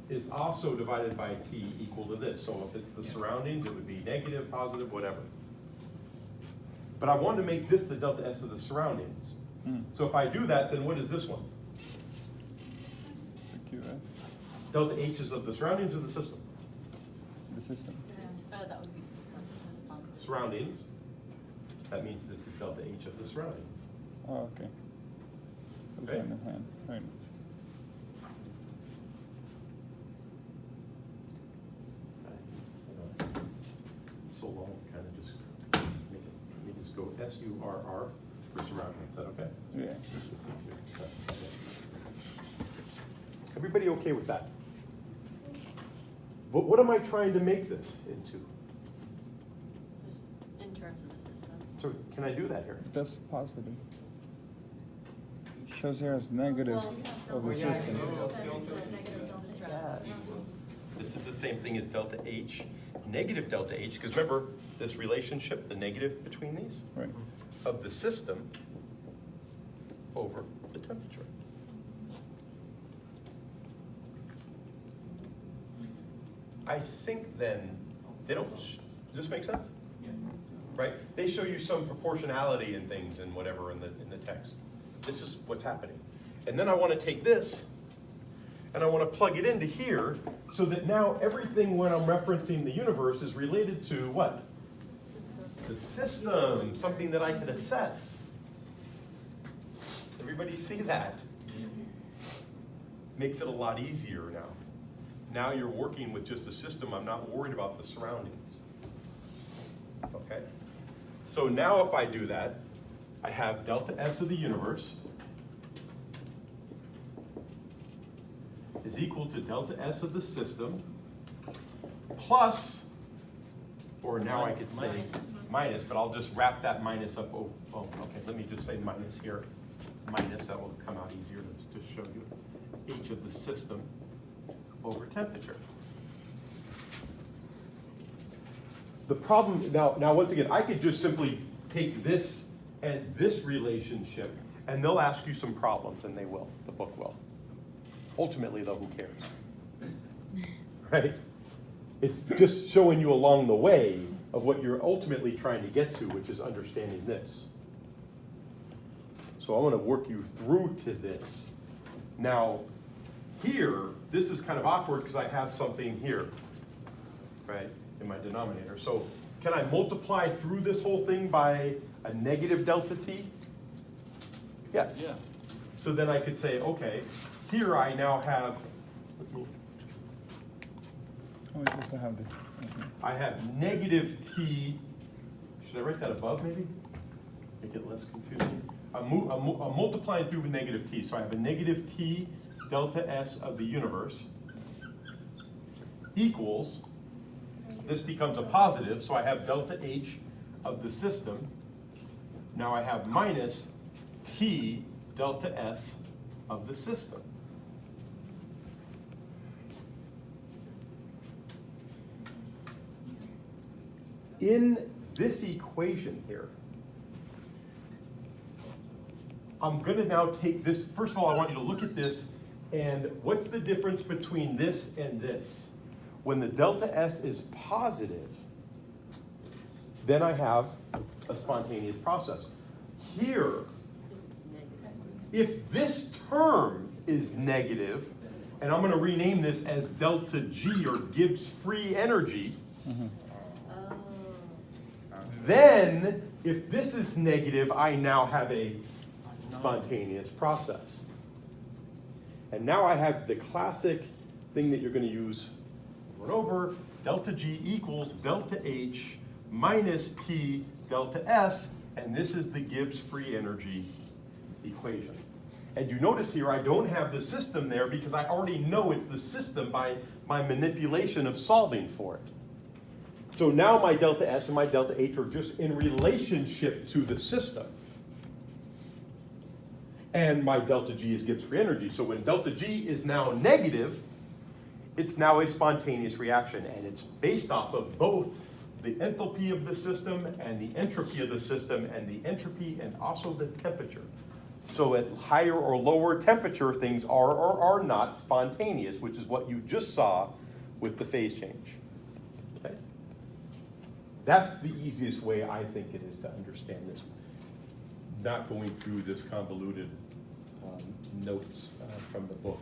is also divided by T equal to this. So if it's the surroundings, it would be negative, positive, whatever. But I want to make this the delta S of the surroundings. So if I do that, then what is this one? QS, Delta H is of the surroundings of the system. the system. That would be the system. This is positive. Surroundings. That means this is delta H of the surroundings. Oh, okay. Goes Okay. hand in hand, right. It's so long, kind of just make it, let me just go SURR for surroundings. Is that okay? Yeah. It's easier. Everybody okay with that? But what am I trying to make this into? Just in terms of the system. So can I do that here? That's positive. Shows here as negative of the system. This is the same thing as delta H, negative delta H, because remember this relationship, the negative between these, Right. of the system over the temperature. I think then, they don't, does this make sense? Right? They show you some proportionality in things and whatever in the text. This is what's happening. And then I want to take this and I want to plug it into here so that now everything when I'm referencing the universe is related to what? The system, something that I can assess. Everybody see that? Makes it a lot easier now. Now you're working with just a system. I'm not worried about the surroundings. Okay? So now if I do that, I have delta S of the universe is equal to delta S of the system plus, or now I could say minus, but I'll just wrap that minus up. Oh, okay, let me just say minus here. Minus, that will come out easier to show you. H of the system over temperature. The problem, now once again, I could just simply take this and this relationship, and they'll ask you some problems, and they will, the book will. Ultimately, though, who cares? Right? It's just showing you along the way of what you're ultimately trying to get to, which is understanding this. So I want to work you through to this. Now, here, this is kind of awkward because I have something here, right, in my denominator. So can I multiply through this whole thing by a negative delta T? Yes. Yeah. So then I could say, okay, here I now have, Oh, we're supposed to have this. Okay. I have negative T, should I write that above maybe? Make it less confusing. I'm multiplying through with negative T, so I have a negative T delta S of the universe equals, this becomes a positive, so I have delta H of the system. Now I have minus T delta S of the system. In this equation here, I'm going to now take this. First of all, I want you to look at this, and what's the difference between this and this? When the delta S is positive, then I have a spontaneous process. Here, It's negative. if this term is negative, and I'm going to rename this as delta G, or Gibbs free energy, Oh. then if this is negative, I now have a spontaneous process. And now I have the classic thing that you're going to use over and over. delta G equals delta H minus T delta S, and this is the Gibbs free energy equation. And you notice here I don't have the system there because I already know it's the system by my manipulation of solving for it. So now my delta S and my delta H are just in relationship to the system. And my delta G is Gibbs free energy. So when delta G is now negative, it's now a spontaneous reaction, and it's based off of both the enthalpy of the system and the entropy of the system, and the entropy and also the temperature. So at higher or lower temperature, things are or are not spontaneous, which is what you just saw with the phase change. Okay? That's the easiest way I think it is to understand this. Not going through this convoluted notes from the book.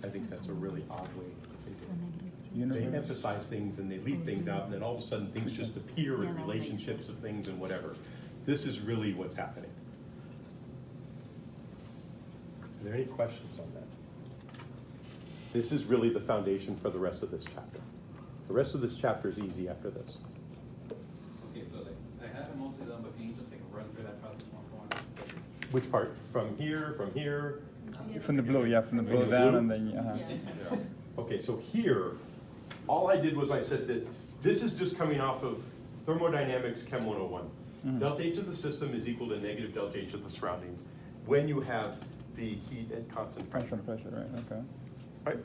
I think that's a really odd way to do it. They emphasize things and they leave things out, and then all of a sudden things just appear in relationships of things and whatever. This is really what's happening. Are there any questions on that? This is really the foundation for the rest of this chapter. The rest of this chapter is easy after this. Okay, so like, I have it mostly done, but can you just like run through that process one for one? Which part? From here, from here? From the blue, yeah, from the blue down, and then Yeah. Okay, so here, all I did was I said that this is just coming off of Thermodynamics Chem 101. Delta H of the system is equal to negative delta H of the surroundings when you have the heat at constant pressure. pressure, right? Okay. Right?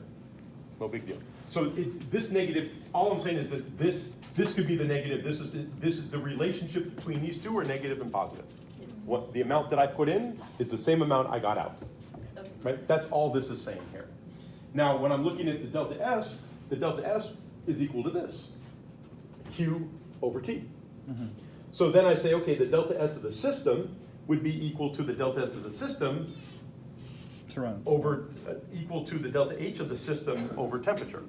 No big deal. So this negative, all I'm saying is that this could be the negative. This is the relationship between these two are negative and positive. What the amount that I put in is the same amount I got out. Right? That's all this is saying here. Now, when I'm looking at the delta S is equal to this, Q over T. So then I say, okay, the delta S of the system would be equal to the delta S of the system Surround. over equal to the delta H of the system over temperature.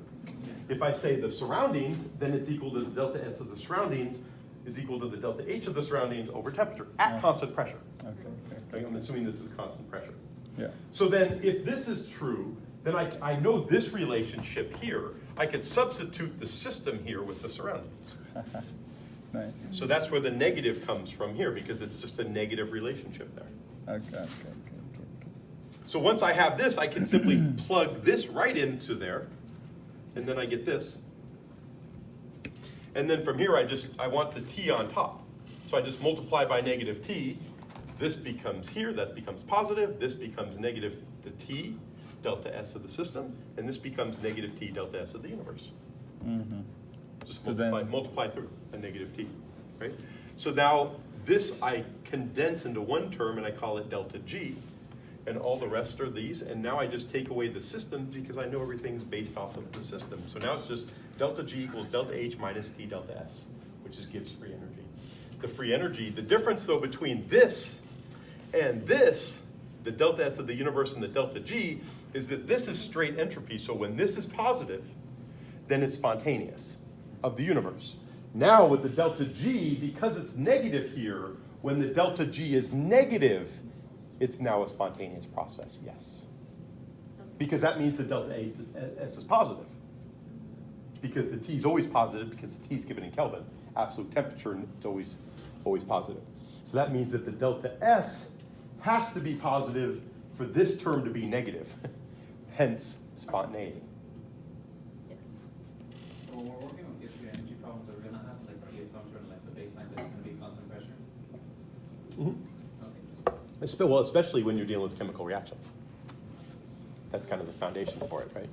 If I say the surroundings, then it's equal to the delta S of the surroundings is equal to the delta H of the surroundings over temperature at constant pressure. Okay. I'm assuming this is constant pressure. Yeah. So then if this is true, then I know this relationship here. I could substitute the system here with the surroundings. Nice. So that's where the negative comes from here, because it's just a negative relationship there. Okay. So once I have this, I can simply plug this right into there, and then I get this. And then from here, I want the T on top. So I just multiply by negative T. This becomes here, that becomes positive. This becomes negative the T, delta S of the system, and this becomes negative T, delta S of the universe. Just So multiply through a negative T, right? So now this I condense into one term and I call it delta G, and all the rest are these, and now I just take away the system because I know everything's based off of the system. So now it's just delta G equals delta H minus T delta S, which is Gibbs free energy. The free energy, the difference though between this and this, the delta S of the universe and the delta G, is that this is straight entropy. So when this is positive, then it's spontaneous of the universe. Now with the delta G, because it's negative here, when the delta G is negative, it's now a spontaneous process, yes. Because that means the delta S is positive. Because the T is always positive, because the T is given in Kelvin. Absolute temperature, it's always positive. So that means that the delta S has to be positive for this term to be negative. Hence, spontaneity. So when we're working on Gibbs free energy problems, are we gonna have like the assumption like the baseline that's gonna be constant pressure? Okay. Well, especially when you're dealing with chemical reaction. That's kind of the foundation for it, right?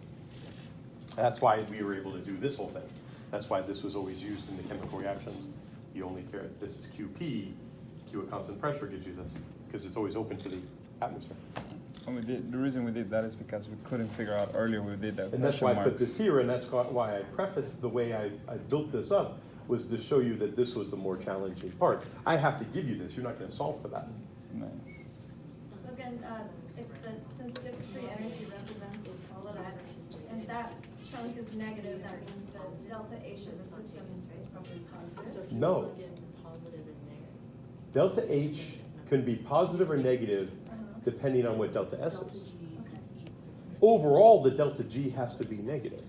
That's why we were able to do this whole thing. That's why this was always used in the chemical reactions. You only care, this is QP, Q at constant pressure gives you this, because it's always open to the atmosphere. And the reason we did that is because we couldn't figure out earlier we did that. And that's why I put this here, and that's why I prefaced the way I built this up, was to show you that this was the more challenging part. I have to give you this, you're not gonna solve for that. Nice. So again, since Gibbs free energy represents all of that, and that chunk is negative, that means the delta H of the system is probably So positive. if you No. plug in positive and negative. Delta H can be positive or negative depending on what delta S Delta is. G is equal to. Overall, the delta G has to be negative.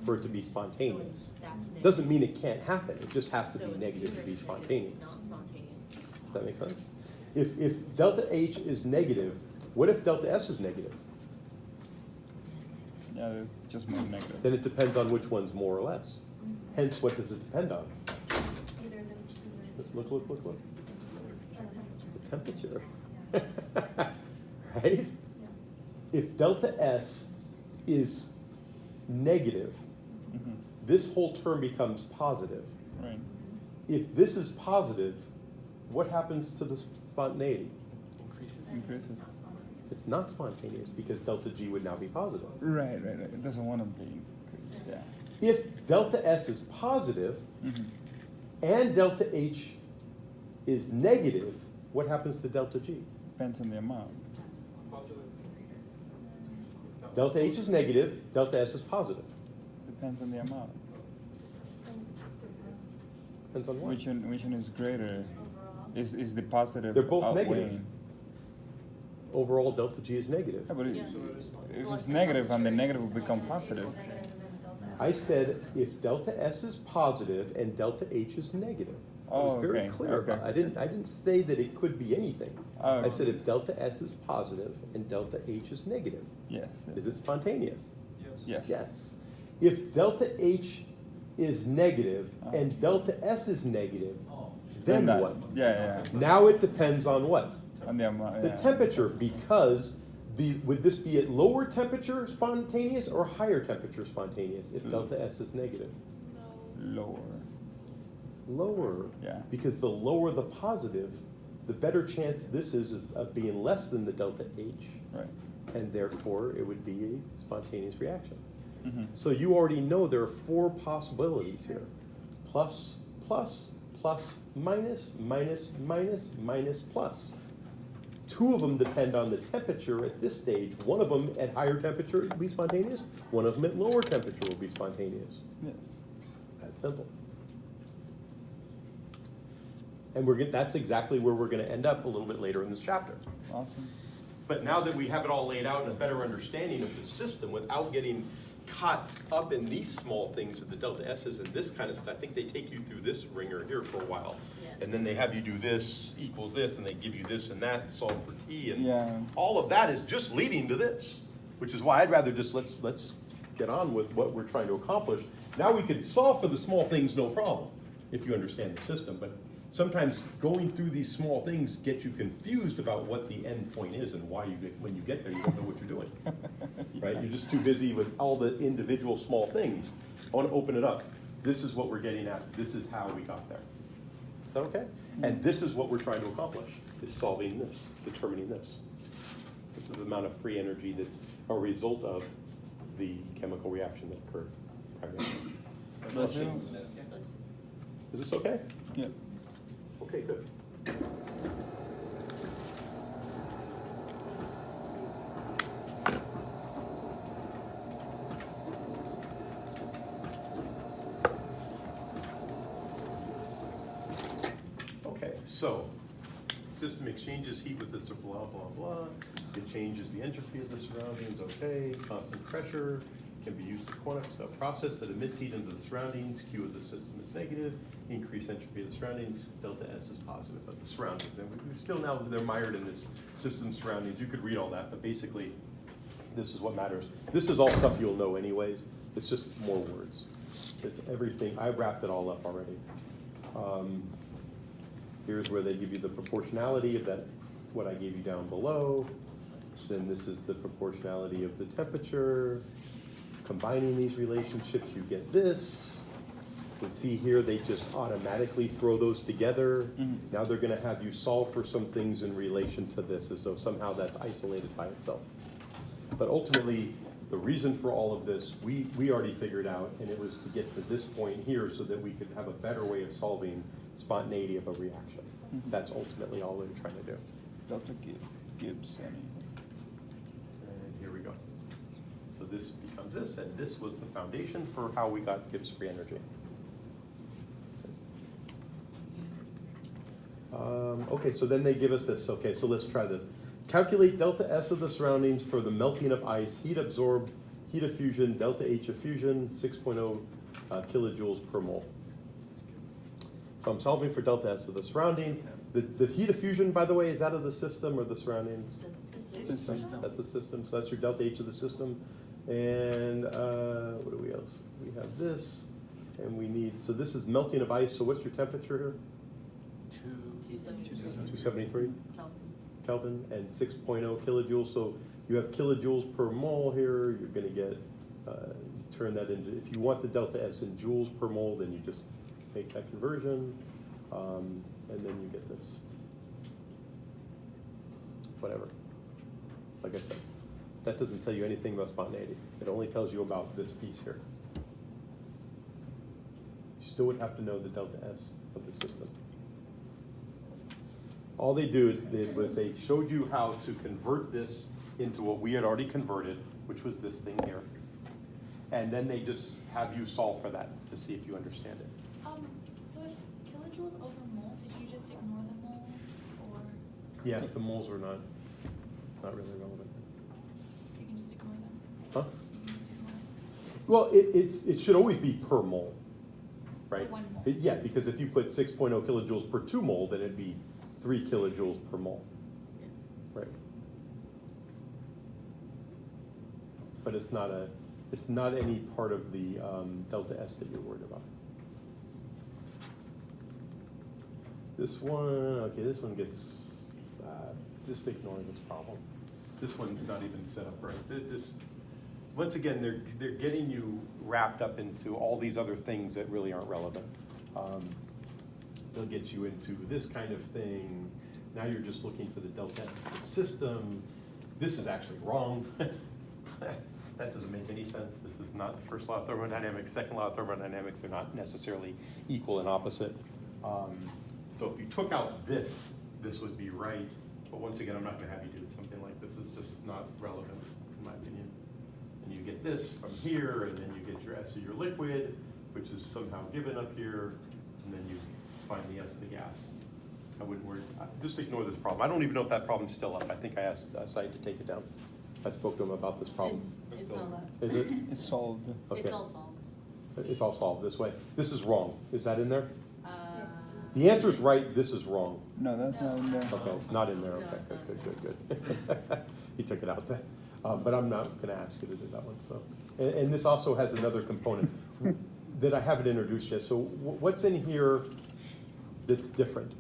for it to be spontaneous. That's negative. Doesn't mean it can't happen, it just has to So be in negative here to be it's negative, spontaneous. it's not spontaneous. Does that make sense? If delta H is negative, what if delta S is negative? Yeah, they're just more negative. Then it depends on which one's more or less. Hence, what does it depend on? Either this is Look. the temperature. The temperature. Right? If delta S is negative, Mhm. this whole term becomes positive. Right. If this is positive, what happens to the spontaneity? Increases. It's not spontaneous because delta G would now be positive. Right. It doesn't want to be increased. Yeah. If delta S is positive Mhm. and delta H is negative, what happens to delta G? Depends on the amount. Delta H is negative, delta S is positive. Depends on the amount. Depends on what? Which one is greater? Overall. Is the positive They're both outweighing? negative. Overall, delta G is negative. Yeah, but Yeah. if it's negative and the negative will become positive. Negative and then delta S. I said if delta S is positive and delta H is negative. I Oh, was very okay, clear about okay. it. I didn't say that it could be anything. Oh, I said if delta S is positive and delta H is negative, Yes. is it spontaneous? Yes. Yes. If delta H is negative and delta S is negative, then that- what? Yeah. Now it depends on what? On the amount. The Yeah. temperature, because would this be at lower temperature spontaneous or higher temperature spontaneous if delta S is negative? Lower. Lower. Yeah. Because the lower the positive, the better chance this is of being less than the delta H, Right. and therefore it would be a spontaneous reaction. Mhm. So you already know there are four possibilities here. Plus, plus, plus, minus, minus, minus, minus, plus. Two of them depend on the temperature at this stage. One of them at higher temperature will be spontaneous. One of them at lower temperature will be spontaneous. Yes. That's simple. And that's exactly where we're going to end up a little bit later in this chapter. Awesome. But now that we have it all laid out and a better understanding of the system without getting caught up in these small things of the delta S's and this kind of stuff, I think they take you through this ringer here for a while. Yeah. And then they have you do this equals this, and they give you this and that, solve for T, and Yeah. all of that is just leading to this, which is why I'd rather just let's get on with what we're trying to accomplish. Now we could solve for the small things, no problem, if you understand the system, but sometimes going through these small things get you confused about what the end point is and why when you get there, you don't know what you're doing, right? You're just too busy with all the individual small things. I want to open it up. This is what we're getting at. This is how we got there. Is that okay? And this is what we're trying to accomplish, is solving this, determining this. This is the amount of free energy that's a result of the chemical reaction that occurred primarily. Bless you. Is this okay? Yeah. Okay, good. Okay, so system exchanges heat with this blah, blah, blah. It changes the entropy of the surroundings, okay. Constant pressure can be used to quantify a process that emits heat into the surroundings. Q of the system is negative. Increased entropy of the surroundings. Delta S is positive of the surroundings. And we still now, they're mired in this system surroundings. You could read all that, but basically, this is what matters. This is all stuff you'll know anyways. It's just more words. It's everything. I wrapped it all up already. Here's where they give you the proportionality of that, what I gave you down below. Then this is the proportionality of the temperature. Combining these relationships, you get this. You can see here, they just automatically throw those together. Now they're going to have you solve for some things in relation to this, as though somehow that's isolated by itself. But ultimately, the reason for all of this, we already figured out, and it was to get to this point here so that we could have a better way of solving spontaneity of a reaction. That's ultimately all we're trying to do. Dr. Gibbs. And here we go. So this becomes this, and this was the foundation for how we got Gibbs free energy. Okay, so then they give us this. Okay, so let's try this. Calculate delta S of the surroundings for the melting of ice, heat absorbed heat of fusion, delta H of fusion, 6.0 kilojoules per mole. So I'm solving for delta S of the surroundings. The heat of fusion, by the way, is that of the system or the surroundings? System. That's the system, so that's your delta H of the system. And what do we else? We have this, and we need, so this is melting of ice, so what's your temperature here? 273 Kelvin, and 6.0 kilojoules, so you have kilojoules per mole here, you're gonna get, you turn that into, if you want the delta S in joules per mole, then you just make that conversion, and then you get this. Whatever. Like I said, that doesn't tell you anything about spontaneity. It only tells you about this piece here. You still would have to know the delta S of the system. All they did was they showed you how to convert this into what we had already converted, which was this thing here. And then they just have you solve for that to see if you understand it. So it's kilojoules over mole. Did you just ignore the moles, or Yeah, the moles are not really relevant. you can just ignore them? Huh? You can just ignore them. Well, it should always be per mole, right? One mole. Yeah, because if you put 6.0 kilojoules per 2 mole, then it'd be 3 kilojoules per mole, right? But it's not any part of the delta S that you're worried about. This one gets, just ignore this problem. This one's not even set up right. Once again, they're getting you wrapped up into all these other things that really aren't relevant. They'll get you into this kind of thing. Now you're just looking for the delta of the system. This is actually wrong. That doesn't make any sense. This is not the first law of thermodynamics, second law of thermodynamics. They're not necessarily equal and opposite. So if you took out this would be right. But once again, I'm not gonna have you do something like this. It's just not relevant, in my opinion. And you get this from here, and then you get your S of your liquid, which is somehow given up here, and then you find the S of the gas. I wouldn't worry, just ignore this problem. I don't even know if that problem's still up. I think I asked Said to take it down. I spoke to him about this problem. It's not up. Is it? It's solved. Okay. It's all solved. It's all solved this way. This is wrong. Is that in there? The answer is right, this is wrong. No, that's not in there. Okay, it's not in there, okay, good. He took it out then. But I'm not gonna ask you to do that one, so. And this also has another component that I haven't introduced yet. So what's in here that's different?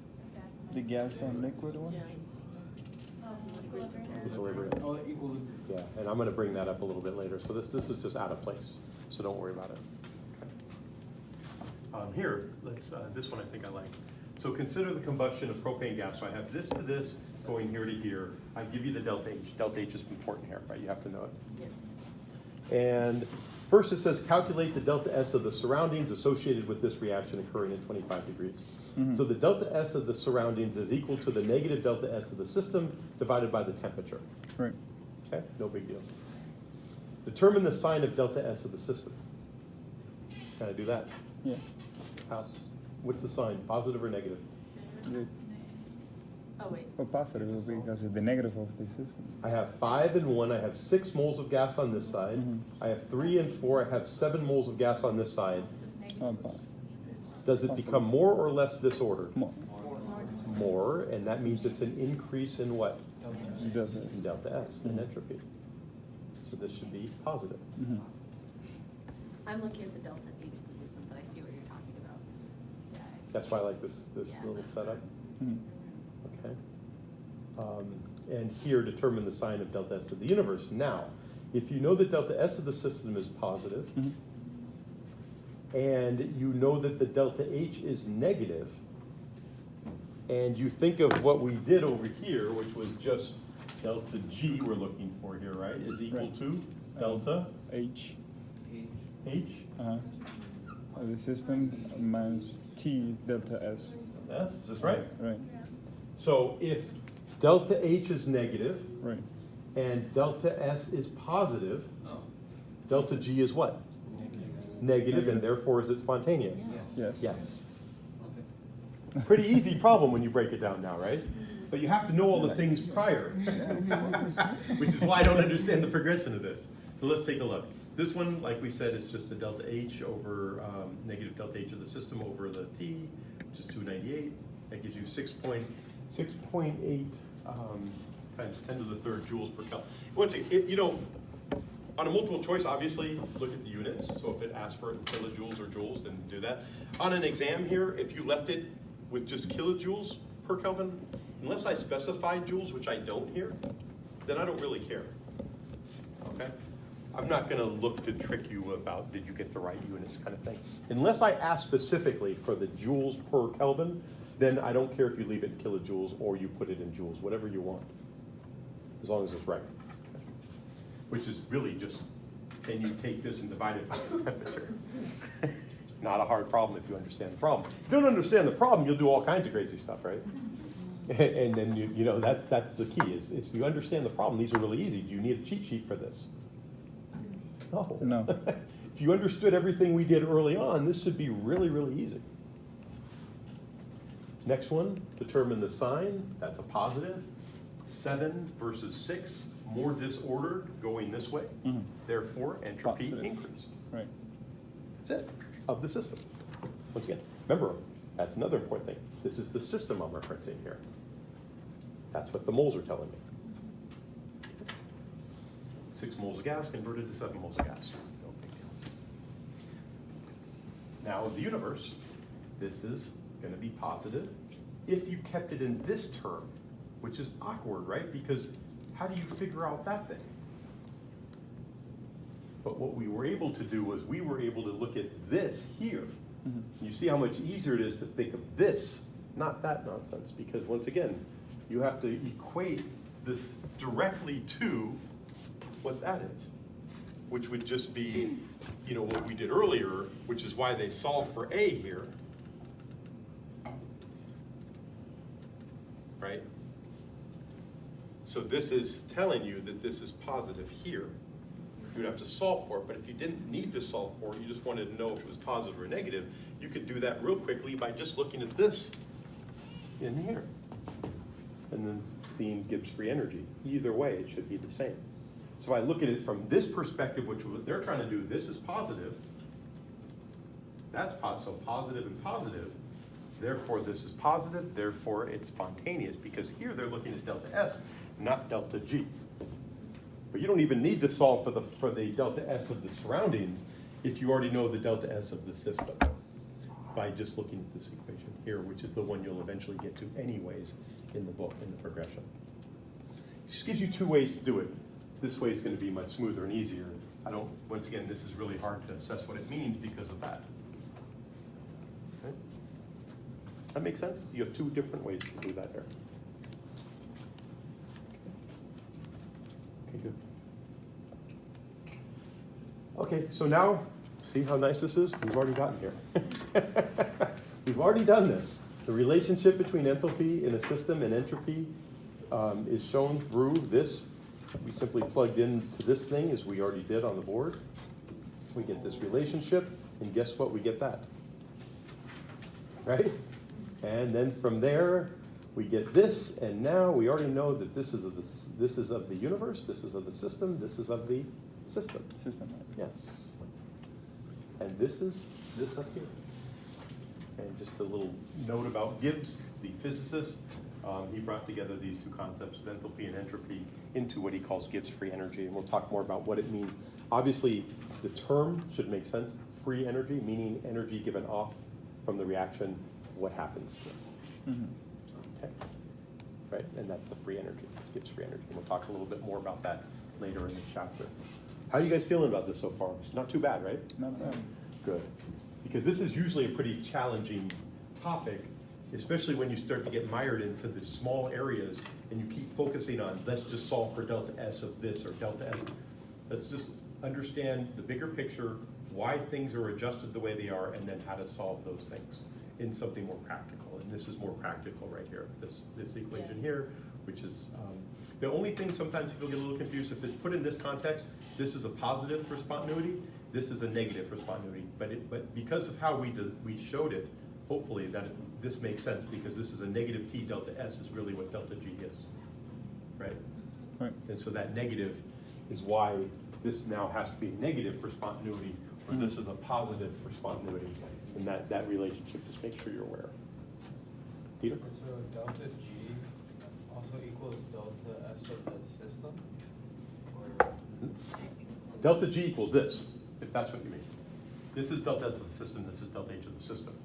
The gas and liquid one? Equilibrium. Oh, equilibrium. Yeah, and I'm gonna bring that up a little bit later. So this is just out of place, so don't worry about it. Here, let's, this one I think I like. So consider the combustion of propane gas. So I have this to this, going here to here. I give you the delta H. Delta H is important here, right? You have to know it. Yeah. And first it says calculate the delta S of the surroundings associated with this reaction occurring at 25 degrees. Mhm. So the delta S of the surroundings is equal to the negative delta S of the system divided by the temperature. Right. Okay, no big deal. Determine the sign of delta S of the system. Can I do that? Yeah. How? What's the sign, positive or negative? Oh, wait. Well, positive will be because of the negative of the system. I have 5 and 1, I have 6 moles of gas on this side. Mhm. I have 3 and 4, I have 7 moles of gas on this side. So it's negative. Oh, positive. Does it become more or less disordered? More. More, and that means it's an increase in what? Delta. In delta S, in entropy. So this should be positive. Mhm. I'm looking at the delta H of the system, but I see what you're talking about. Yeah. That's why I like this Yeah. little setup. Mhm. Okay. And here, determine the sign of delta S of the universe. Now, if you know that delta S of the system is positive, Mhm. and you know that the delta H is negative, and you think of what we did over here, which was just delta G we're looking for here, right, is equal Right. to delta H. H. Of the system minus T delta S. Is this right? Right. So if delta H is negative Right. and delta S is positive, Oh. delta G is what? Negative, and therefore is it spontaneous? Yes. Yes. Okay. Pretty easy problem when you break it down now, right? But you have to know all the things prior, which is why I don't understand the progression of this. So let's take a look. This one, like we said, is just the delta H over negative delta H of the system over the T, which is 298. That gives you 6.8 times 10 to the third joules per Kelvin. Once again, you know, on a multiple choice, obviously, look at the units. So if it asks for kilojoules or joules, then do that. On an exam here, if you left it with just kilojoules per Kelvin, unless I specify joules, which I don't here, then I don't really care, okay? I'm not gonna look to trick you about did you get the right units kind of thing. Unless I ask specifically for the joules per Kelvin, then I don't care if you leave it in kilojoules or you put it in joules, whatever you want, as long as it's right. Which is really just, can you take this and divide it by the temperature? Not a hard problem if you understand the problem. If you don't understand the problem, you'll do all kinds of crazy stuff, right? And then you know that's the key is you understand the problem. These are really easy. Do you need a cheat sheet for this? No. No. If you understood everything we did early on, this should be really, really easy. Next one, determine the sign. That's a positive. 7 versus 6, more disordered going this way. Mhm. Therefore, entropy Positive. increased. Right. That's it, of the system. Once again, remember, that's another important thing. This is the system I'm referencing here. That's what the moles are telling me. 6 moles of gas converted to 7 moles of gas. No big deal. Now, the universe, this is going to be positive if you kept it in this term, which is awkward, right? Because how do you figure out that thing? But what we were able to do was we were able to look at this here. Mhm. You see how much easier it is to think of this, not that nonsense, because once again, you have to equate this directly to what that is, which would just be, you know, what we did earlier, which is why they solved for A here, right? So this is telling you that this is positive here. You would have to solve for it, but if you didn't need to solve for it, you just wanted to know if it was positive or negative, you could do that real quickly by just looking at this in here. And then seeing Gibbs free energy. Either way, it should be the same. So I look at it from this perspective, which what they're trying to do, this is positive. That's positive, so positive and positive. Therefore, this is positive, therefore it's spontaneous, because here they're looking at delta S, not delta G. But you don't even need to solve for the delta S of the surroundings if you already know the delta S of the system by just looking at this equation here, which is the one you'll eventually get to anyways in the book, in the progression. It just gives you 2 ways to do it. This way is going to be much smoother and easier. Once again, this is really hard to assess what it means because of that. Okay? That makes sense? You have 2 different ways to do that here. Okay, good. Okay, so now, see how nice this is? We've already gotten here. We've already done this. The relationship between enthalpy in a system and entropy is shown through this. We simply plugged into this thing as we already did on the board. We get this relationship, and guess what? We get that. Right? And then from there, we get this, and now we already know that this is of the universe, this is of the system, this is of the system. System. Right. Yes. And this is this up here. And just a little note about Gibbs, the physicist. He brought together these 2 concepts of enthalpy and entropy into what he calls Gibbs free energy, and we'll talk more about what it means. Obviously, the term should make sense. Free energy, meaning energy given off from the reaction, what happens to it. Mm-hmm. Okay? Right, and that's the free energy. That's Gibbs free energy, and we'll talk a little bit more about that later in the chapter. How are you guys feeling about this so far? It's not too bad, right? Not bad. Good. Because this is usually a pretty challenging topic, especially when you start to get mired into the small areas and you keep focusing on, let's just solve for delta S of this or delta S. Let's just understand the bigger picture, why things are adjusted the way they are, and then how to solve those things in something more practical. And this is more practical right here, this equation here, which is, the only thing sometimes people get a little confused, if it's put in this context, this is a positive for spontaneity, this is a negative for spontaneity. But because of how we showed it, hopefully that this makes sense, because this is a negative T delta S is really what delta G is, right? Right. And so that negative is why this now has to be negative for spontaneity, or this is a positive for spontaneity, and that relationship, just make sure you're aware of. Peter? So delta G also equals delta S of the system? Or Delta G equals this, if that's what you mean. This is delta S of the system, this is delta H of the system.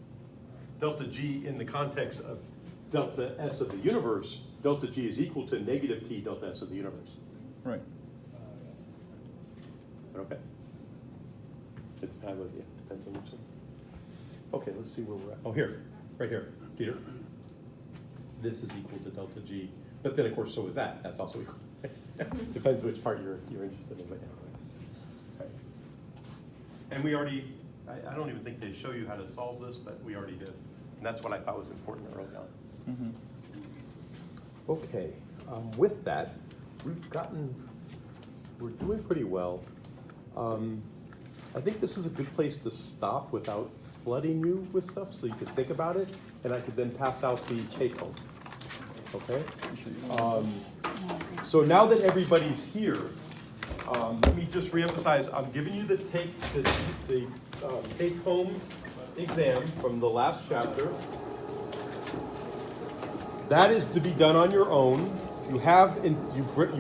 Delta G in the context of delta S of the universe, delta G is equal to negative T delta S of the universe. Right. Is that okay? It's bad with you, depends on which one. Okay, let's see where we're at. Oh, here, right here, Peter. This is equal to delta G, but then of course so is that. That's also equal. Depends which part you're interested in. But yeah. Right. And we already, I don't even think they show you how to solve this, but we already did. And that's what I thought was important early on. Mm-hmm. Okay, with that, we're doing pretty well. I think this is a good place to stop without flooding you with stuff, so you can think about it, and I could then pass out the take home. Okay? So now that everybody's here, let me just reemphasize, I'm giving you the take home exam from the last chapter. That is to be done on your own. You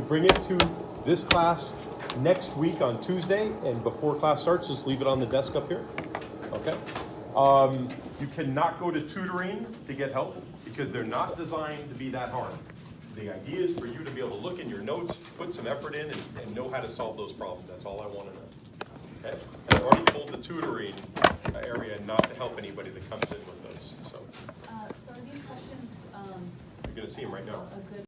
bring it to this class next week on Tuesday, and before class starts, just leave it on the desk up here. Okay? You cannot go to tutoring to get help, because they're not designed to be that hard. The idea is for you to be able to look in your notes, put some effort in, and know how to solve those problems. That's all I want to know. Okay? And I've already told the tutoring area not to help anybody that comes in with those. So So are these questions, you're going to see them right now. also a good